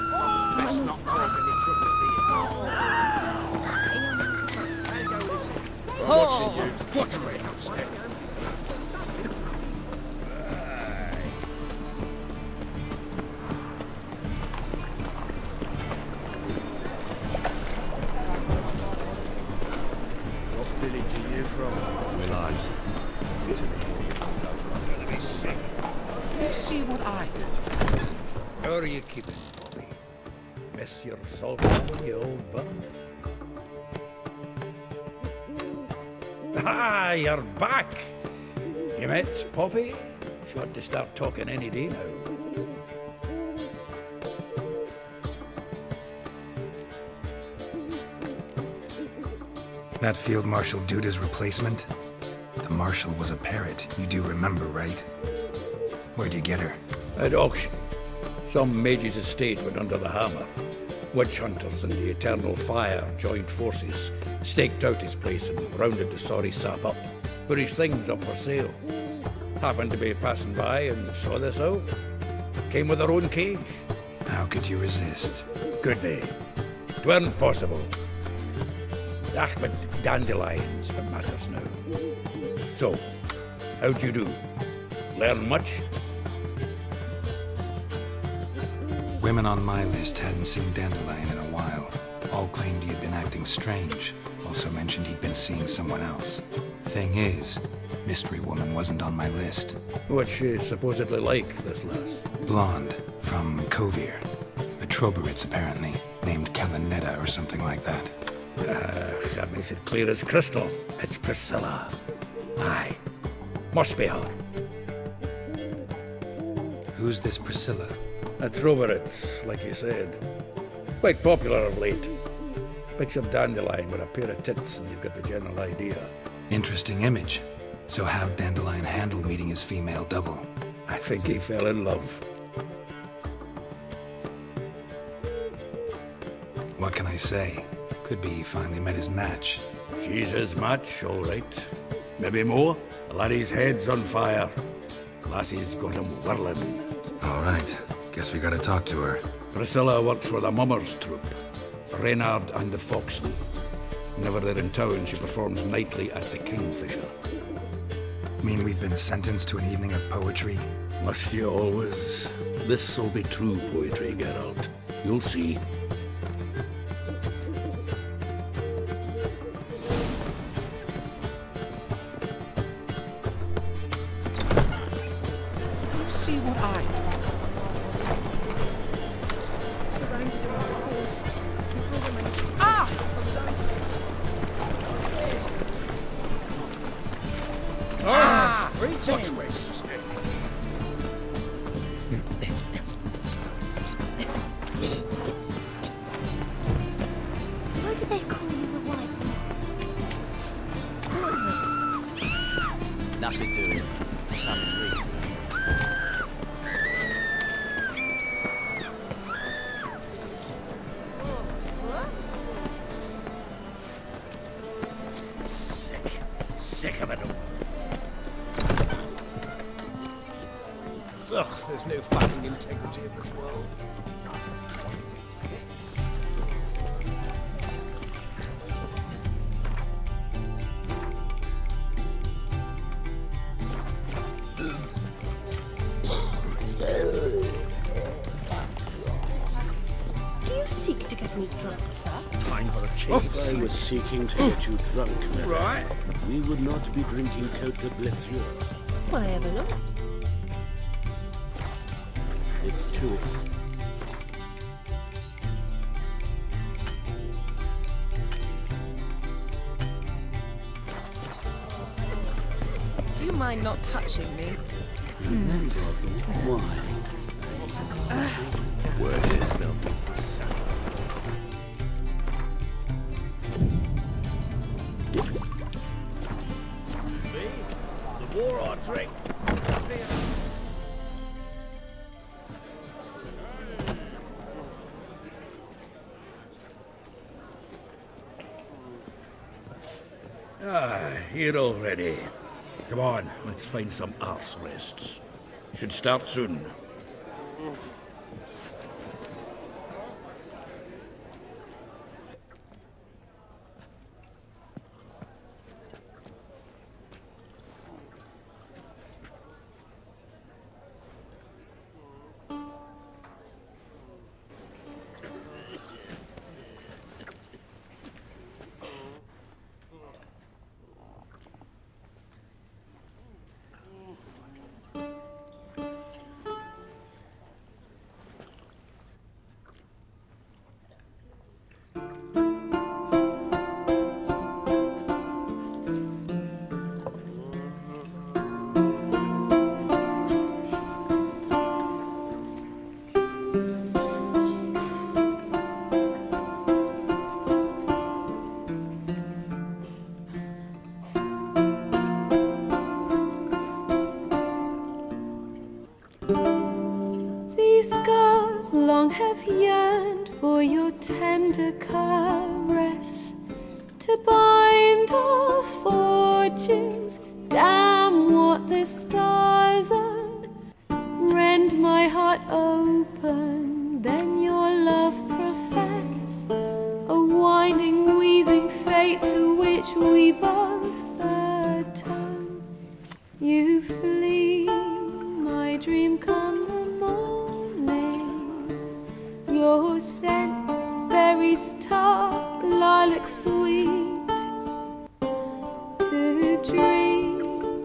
Best not cause any trouble, do you? Watching you. Watch where you step. What village are you from? Willows. It's in the I'm gonna be sick. You see what I do? How are you keeping, Bobby? Miss your salt on you old buck? Ah, you're back! You met Poppy? She ought to start talking any day now. That Field Marshal Duda's replacement? The Marshal was a parrot, you do remember, right? Where'd you get her? At auction. Some mage's estate went under the hammer. Witch hunters and the Eternal Fire joined forces, staked out his place and rounded the sorry sap up. Put his things up for sale. Happened to be passing by and saw this out. Came with her own cage. How could you resist? Could they? It weren't possible. But dandelions what matters now. So, how'd you do? Learn much? Women on my list hadn't seen Dandelion in a while. All claimed he had been acting strange. Also mentioned he'd been seeing someone else. Thing is, Mystery Woman wasn't on my list. What's she supposedly like, this lass? Blonde, from Kovir. A Trobaritz, apparently, named Calonetta or something like that. That makes it clear as crystal. It's Priscilla. Aye. Must be her. Who's this Priscilla? A Trobaritz, like you said. Quite popular of late. Picture Dandelion with a pair of tits and you've got the general idea. Interesting image. So how'd Dandelion handle meeting his female double? I think he fell in love. What can I say? Could be he finally met his match. She's his match, all right. Maybe more. The laddie's head's on fire. Lassie's got him whirling. All right. Guess we gotta talk to her. Priscilla works for the Mummers troupe. Reynard and the Foxen. Whenever they're in town, she performs nightly at the Kingfisher. Mean we've been sentenced to an evening of poetry? Must you always? This'll be true poetry, Geralt. You'll see. See what I... Surrounded around the fort. Watch where you stay. Why do they call you the White Wolf? Nothing doing. Something reason. Sick of it all. Ugh, there's no fucking integrity in this world. Do you seek to get me drunk, sir? Time for a change. If I was seeking to get you drunk, Mary, Right. we would not be drinking Côte de Blessure. Why ever not? It's too expensive. Do you mind not touching me? Why? Worse is them. See? The war our drink. Here already. Come on, let's find some arse rests. Should start soon. These scars long have yearned for your tender caress, to bind our fortunes. Damn what the stars own. Rend my heart open, then your love profess, a winding, weaving fate to which we both atone. You flee, my dream come the morning. Your scent, berries tart, lilac sweet. To dream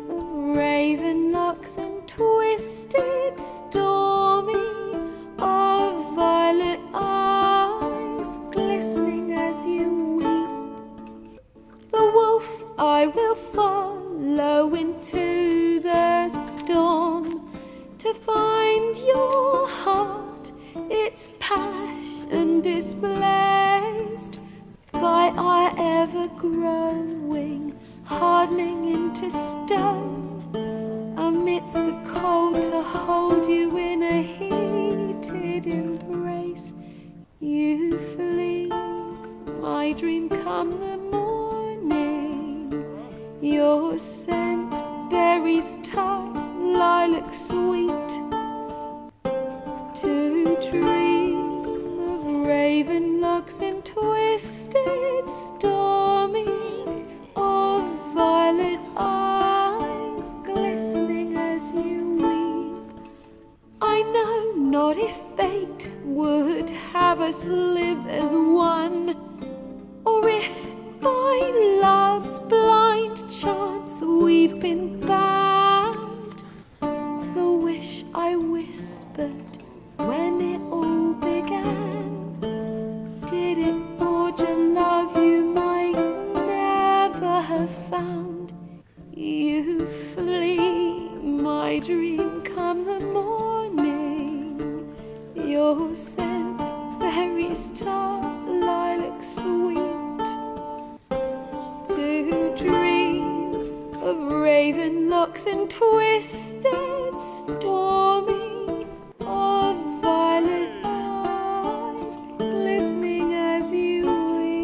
of raven locks and twisted, stormy, of violet eyes glistening as you weep. The wolf I will follow into the storm, to find your heart, its passion displaced by our ever-growing, hardening into stone, amidst the cold to hold you in a heated embrace. You flee, my dream come the morning. Your scent, berries tart, lilac sweet. To dream of raven locks and twisted stormy, of violet eyes glistening as you weep. I know not if fate would have us live as one, or if by love's blind chance we've been bound. The wish I whispered when it all began, did it forge a love you might never have found? You flee, my dream come the morning. Your scent, berries tart, lilac sweet. To dream of raven locks and twisted stormy, of violet eyes glistening as you weep.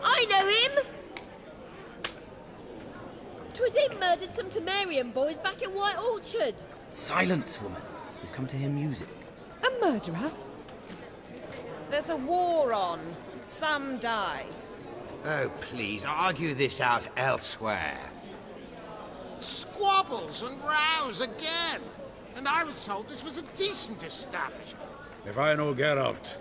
I know him! 'Twas him murdered some Temerian boys back in White Orchard. Silence, woman. We've come to hear music. A murderer? There's a war on. Some die. Oh, please, argue this out elsewhere. Squabbles and rows again. And I was told this was a decent establishment. If I know Geralt,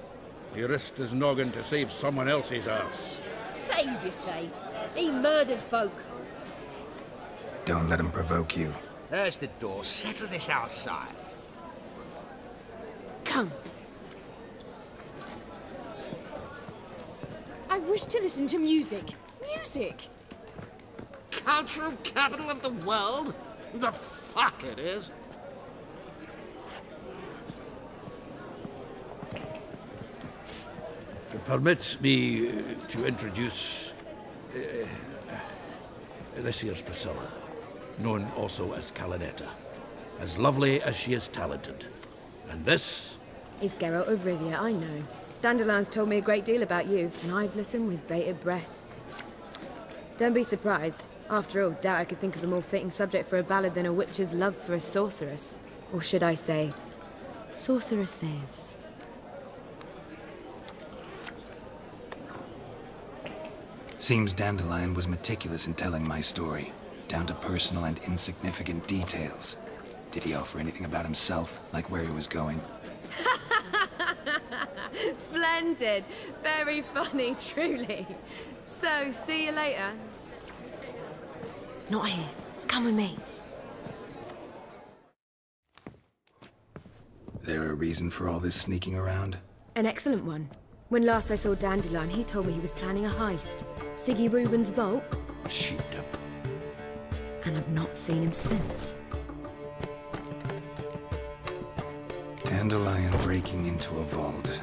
he risked his noggin to save someone else's arse. Save, you say? He murdered folk. Don't let him provoke you. There's the door. Settle this outside. Come. I wish to listen to music. Music! Cultural capital of the world? The fuck it is. Permit me to introduce this here's Priscilla, known also as Calinetta, as lovely as she is talented. And this is Geralt of Rivia, I know. Dandelion's told me a great deal about you, and I've listened with bated breath. Don't be surprised. After all, doubt I could think of a more fitting subject for a ballad than a witch's love for a sorceress. Or should I say, sorceresses. Seems Dandelion was meticulous in telling my story, down to personal and insignificant details. Did he offer anything about himself, like where he was going? Splendid. Very funny, truly. So, see you later. Not here. Come with me. There a reason for all this sneaking around? An excellent one. When last I saw Dandelion, he told me he was planning a heist. Siggy Reuven's vault. Sheepdom. And I've not seen him since. Dandelion breaking into a vault.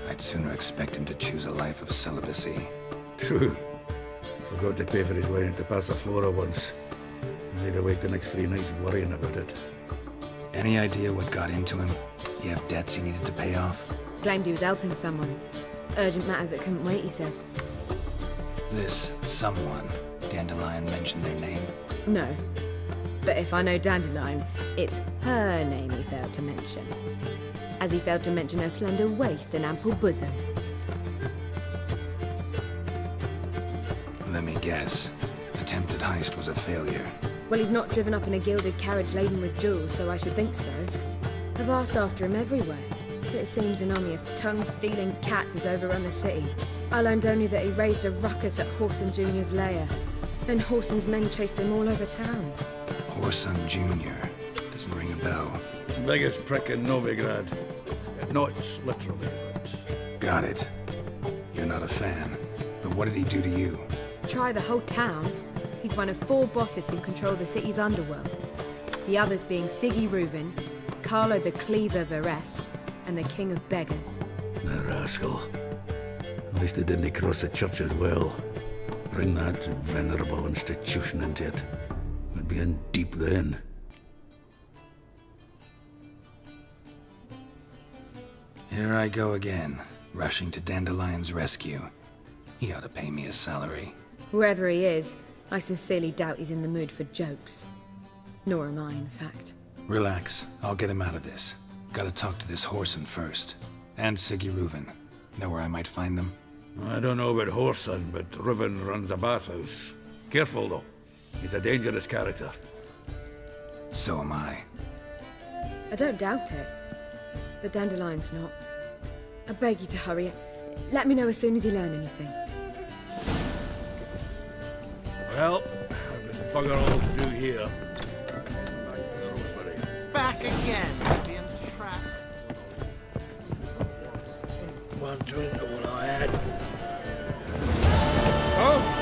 I'd sooner expect him to choose a life of celibacy. True. Forgot to pay for his wine at the Passiflora once. Made her wait the next 3 nights worrying about it. Any idea what got into him? He have debts he needed to pay off? Claimed he was helping someone. Urgent matter that couldn't wait, he said. This someone, Dandelion mentioned their name? No. But if I know Dandelion, it's her name he failed to mention. As he failed to mention her slender waist and ample bosom. Let me guess. Attempted heist was a failure. Well, he's not driven up in a gilded carriage laden with jewels, so I should think so. I've asked after him everywhere. But it seems an army of tongue-stealing cats has overrun the city. I learned only that he raised a ruckus at Whoreson Jr.'s lair. Then Whoreson's men chased him all over town. Whoreson Jr. Doesn't ring a bell. Biggest prick in Novigrad. Not literally, but... Got it. You're not a fan. But what did he do to you? Try the whole town. He's one of 4 bosses who control the city's underworld. The others being Siggy Reuven, Carlo the Cleaver Varese, and the King of Beggars. The rascal. At least they didn't cross the church as well. Bring that venerable institution into it. We'd be in deep then. Here I go again, rushing to Dandelion's rescue. He ought to pay me a salary. Whoever he is, I sincerely doubt he's in the mood for jokes. Nor am I, in fact. Relax, I'll get him out of this. Gotta talk to this Whoreson first. And Siggy Reuven. Know where I might find them? I don't know about Whoreson, but Reuven runs a bathhouse. Careful, though. He's a dangerous character. So am I. I don't doubt it. But Dandelion's not. I beg you to hurry. Let me know as soon as you learn anything. Well, I've got bugger all to do here. Back again, being trapped. One drink, all I had. Oh!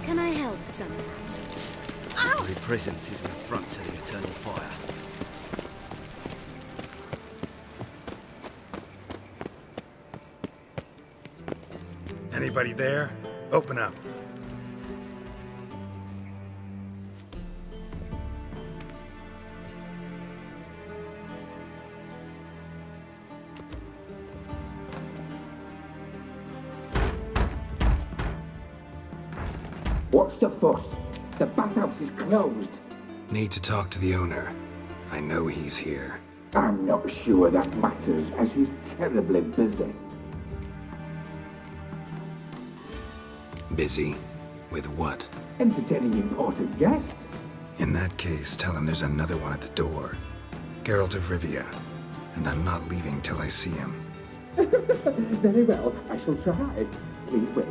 Can I help somehow? Every presence is an affront to the eternal fire. Anybody there? Open up. What's the fuss? The bathhouse is closed. Need to talk to the owner. I know he's here. I'm not sure that matters, as he's terribly busy. Busy? With what? Entertaining important guests. In that case, tell him there's another one at the door. Geralt of Rivia. And I'm not leaving till I see him. Very well, I shall try. Please wait.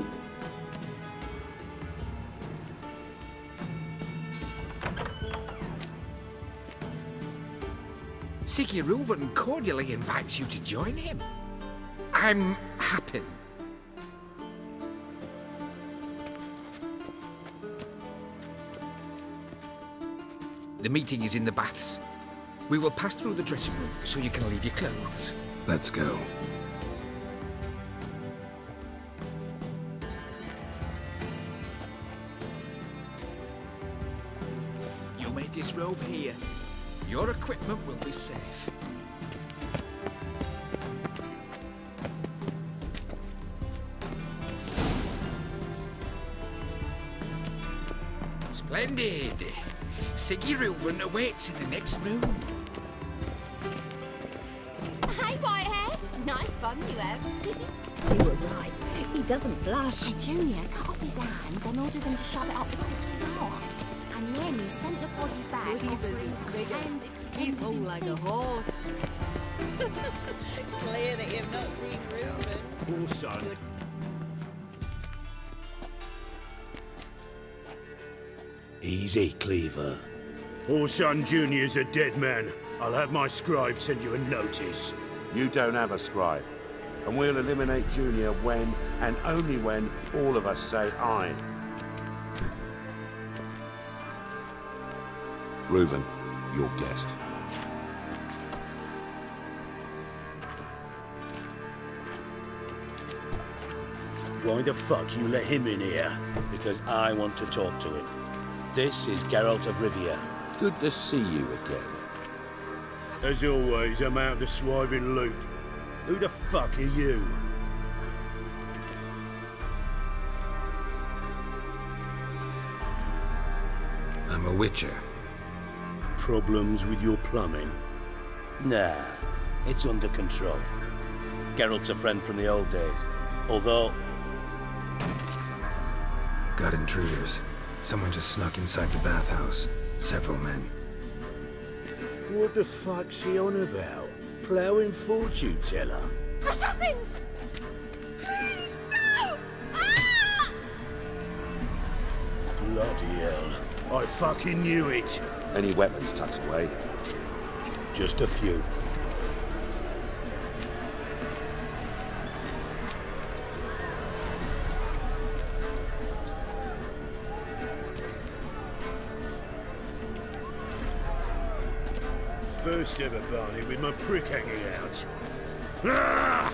Siggy Reuven cordially invites you to join him. I'm happy. The meeting is in the baths. We will pass through the dressing room so you can leave your clothes. Let's go. You may disrobe here. Your equipment will be safe. Splendid! Siggy Reuven awaits in the next room. Hey, Whitehair. Nice bum you have. You were right. He doesn't blush. Junior cut off his hand, then ordered them to shove it up the corpse's arse. And then he sent the body back and extended He's whole like a horse. Clear that you've not seen Reuben. Horse on. Easy, Cleaver. Orson Jr.'s a dead man. I'll have my scribe send you a notice. You don't have a scribe, and we'll eliminate Junior when, and only when, all of us say aye. Reuven, your guest. Why the fuck you let him in here? Because I want to talk to him. This is Geralt of Rivia. Good to see you again. As always, I'm out the swiving loop. Who the fuck are you? I'm a witcher. Problems with your plumbing? Nah, it's under control. Geralt's a friend from the old days. Although... Got intruders. Someone just snuck inside the bathhouse. Several men. What the fuck's he on about? Ploughing fortune teller? Assassins! Please, no! Ah! Bloody hell. I fucking knew it. Any weapons tucked away? Just a few. First ever Barney with my prick hanging out. Ah!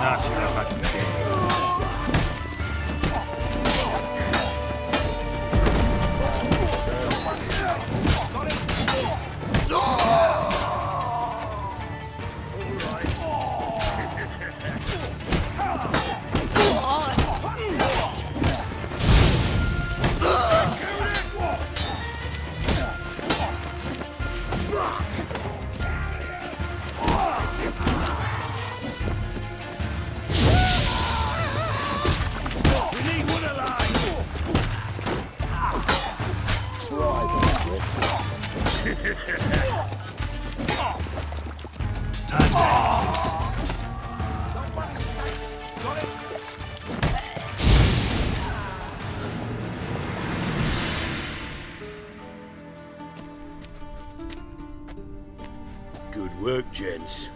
Not your lucky day. Good work, gents.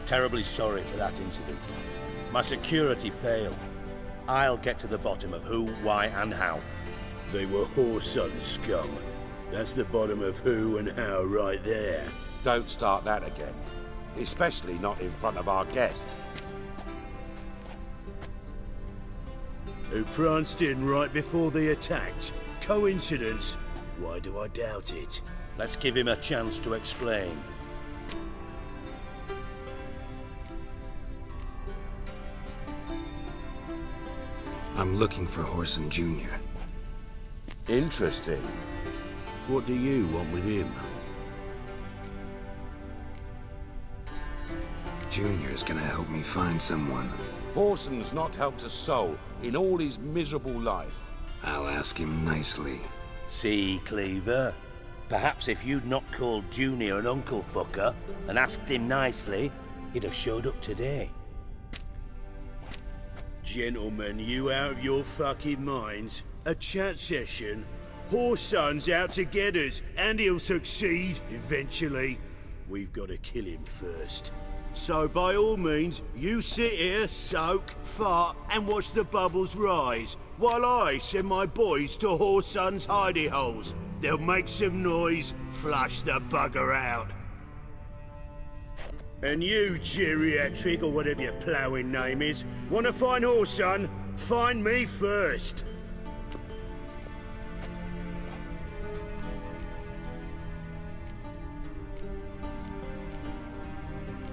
Terribly sorry for that incident. My security failed. I'll get to the bottom of who, why, and how. They were whoreson scum. That's the bottom of who and how right there. Don't start that again. Especially not in front of our guest. Who pranced in right before they attacked. Coincidence? Why do I doubt it? Let's give him a chance to explain. I'm looking for Whoreson Jr. Interesting. What do you want with him? Junior's gonna help me find someone. Whoreson's not helped a soul in all his miserable life. I'll ask him nicely. See, Cleaver? Perhaps if you'd not called Junior an uncle fucker and asked him nicely, he'd have showed up today. Gentlemen, you out of your fucking minds? A chat session? Whoreson's out to get us, and he'll succeed, eventually. We've got to kill him first. So by all means, you sit here, soak, fart, and watch the bubbles rise. while I send my boys to Whoreson's hidey holes. They'll make some noise, flush the bugger out. And you, geriatric, or whatever your ploughing name is, want to find Whoreson? Find me first.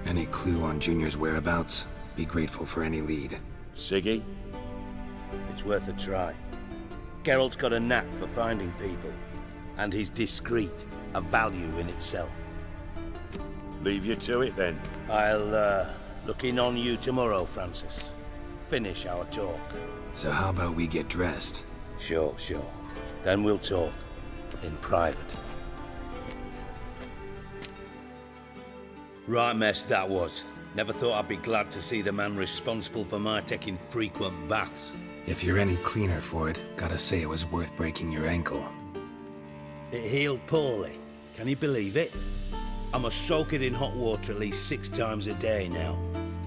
Any clue on Junior's whereabouts? Be grateful for any lead. Siggy? It's worth a try. Geralt's got a knack for finding people. And he's discreet, a value in itself. Leave you to it, then. I'll, look in on you tomorrow, Francis. Finish our talk. So how about we get dressed? Sure. Then we'll talk. In private. Right mess that was. Never thought I'd be glad to see the man responsible for my taking frequent baths. If you're any cleaner for it, gotta say it was worth breaking your ankle. It healed poorly. Can you believe it? I must soak it in hot water at least 6 times a day now.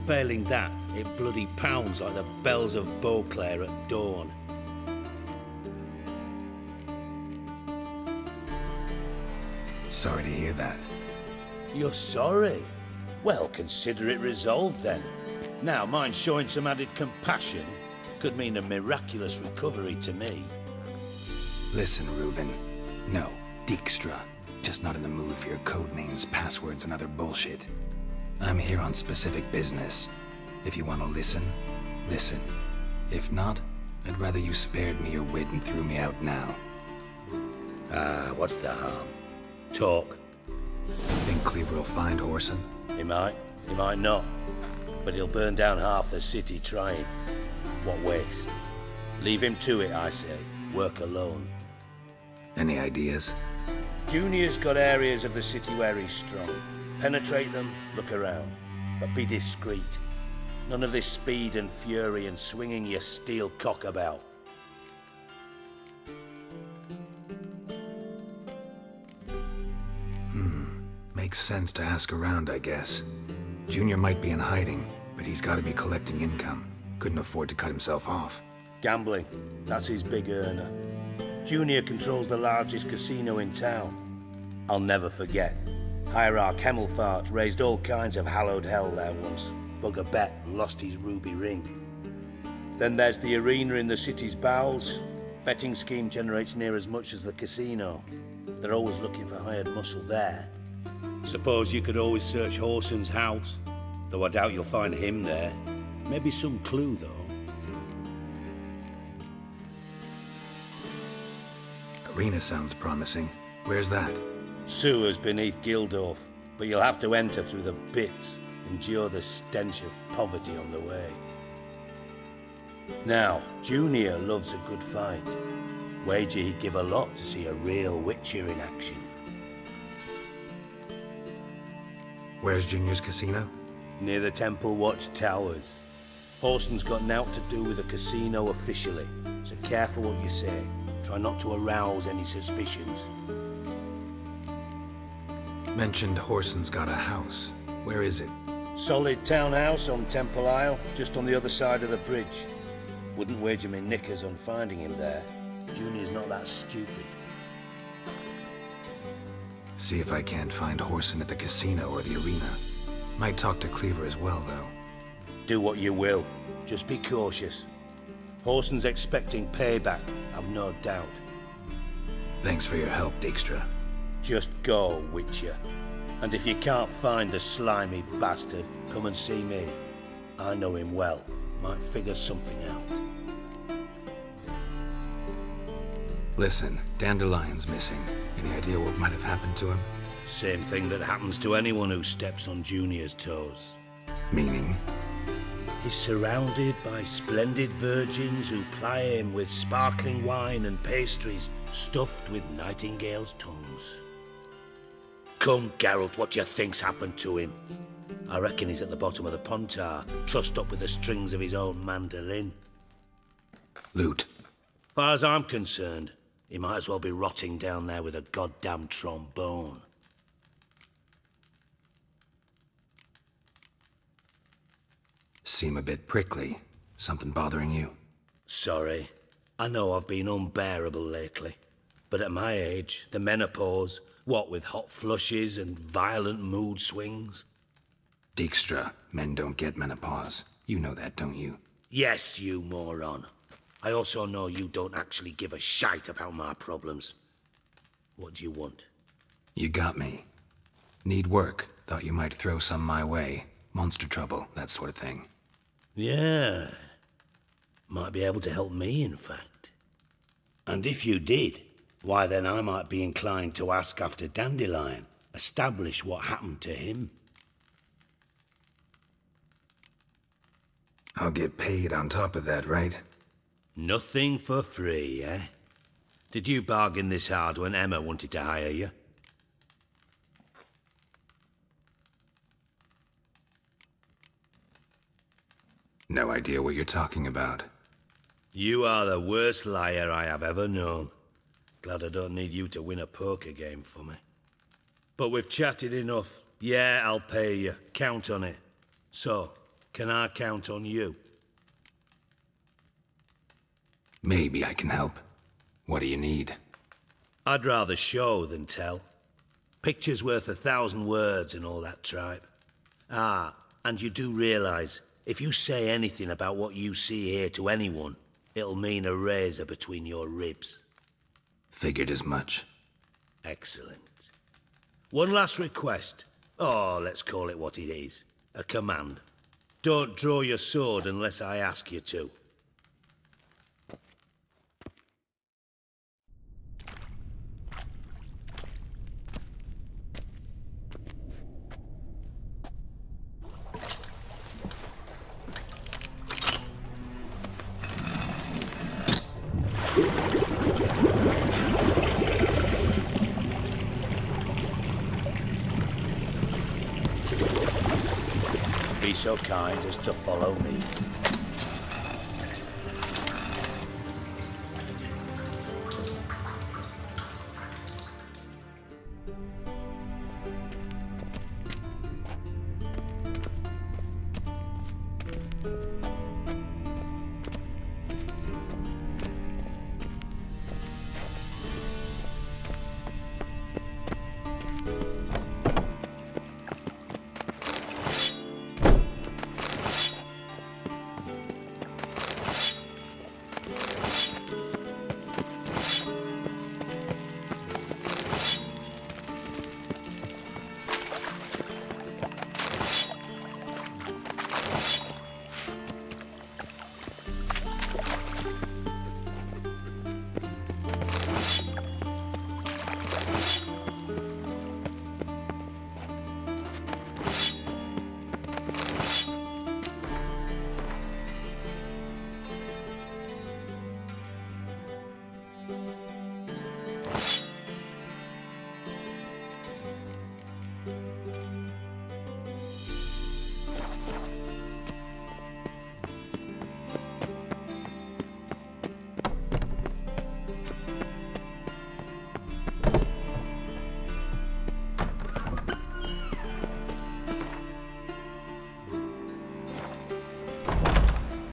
Failing that, it bloody pounds like the bells of Beauclair at dawn. Sorry to hear that. You're sorry? Well, consider it resolved then. Now, mind showing some added compassion could mean a miraculous recovery to me. Listen, Reuven. No, Dijkstra. Just not in the mood for your code names, passwords, and other bullshit. I'm here on specific business. If you want to listen, listen. If not, I'd rather you spared me your wit and threw me out now. What's the harm? Talk. Think Cleaver will find Whoreson? He might not. But he'll burn down half the city trying. What waste? Leave him to it, I say. Work alone. Any ideas? Junior's got areas of the city where he's strong. Penetrate them, look around. But be discreet. None of this speed and fury and swinging your steel cock about. Makes sense to ask around, I guess. Junior might be in hiding, but he's got to be collecting income. Couldn't afford to cut himself off. Gambling. That's his big earner. Junior controls the largest casino in town. I'll never forget. Hierarch Hemmelfart raised all kinds of hallowed hell there once. Bug a bet and lost his ruby ring. Then there's the arena in the city's bowels. Betting scheme generates near as much as the casino. They're always looking for hired muscle there. Suppose you could always search Whoreson's house. Though I doubt you'll find him there. Maybe some clue, though. Arena sounds promising. Where's that? Sewers beneath Gildorf, but you'll have to enter through the bits, endure the stench of poverty on the way. Now, Junior loves a good fight. Wager he'd give a lot to see a real Witcher in action. Where's Junior's casino? Near the Temple Watch Towers. Whoreson's got naught to do with the casino officially, so careful what you say. Try not to arouse any suspicions. Mentioned Whoreson's got a house. Where is it? Solid townhouse on Temple Isle, just on the other side of the bridge. Wouldn't wager me knickers on finding him there. Junior's not that stupid. See if I can't find Whoreson at the casino or the arena. Might talk to Cleaver as well, though. Do what you will. Just be cautious. Whoreson's expecting payback, I've no doubt. Thanks for your help, Dijkstra. Just go, Witcher. And if you can't find the slimy bastard, come and see me. I know him well. Might figure something out. Listen, Dandelion's missing. Any idea what might have happened to him? Same thing that happens to anyone who steps on Junior's toes. Meaning? He's surrounded by splendid virgins who ply him with sparkling wine and pastries stuffed with nightingales' tongues. Come, Geralt, what do you think's happened to him? I reckon he's at the bottom of the Pontar, trussed up with the strings of his own mandolin. Loot. Far as I'm concerned, he might as well be rotting down there with a goddamn trombone. Seem a bit prickly. Something bothering you? Sorry. I know I've been unbearable lately, but at my age, the menopause, what with hot flushes and violent mood swings. Dijkstra, men don't get menopause. You know that, don't you? Yes, you moron. I also know you don't actually give a shite about my problems. What do you want? You got me. Need work. Thought you might throw some my way. Monster trouble, that sort of thing. Yeah. Might be able to help me, in fact. And if you did, why then I might be inclined to ask after Dandelion. Establish what happened to him. I'll get paid on top of that, right? Nothing for free, eh? Did you bargain this hard when Emma wanted to hire you? No idea what you're talking about. You are the worst liar I have ever known. Glad I don't need you to win a poker game for me. But we've chatted enough. Yeah, I'll pay you. Count on it. So, can I count on you? Maybe I can help. What do you need? I'd rather show than tell. Picture's worth 1,000 words and all that tripe. Ah, and you do realize, if you say anything about what you see here to anyone, it'll mean a razor between your ribs. Figured as much. Excellent. One last request. Oh, let's call it what it is. A command. Don't draw your sword unless I ask you to. Be so kind as to follow me.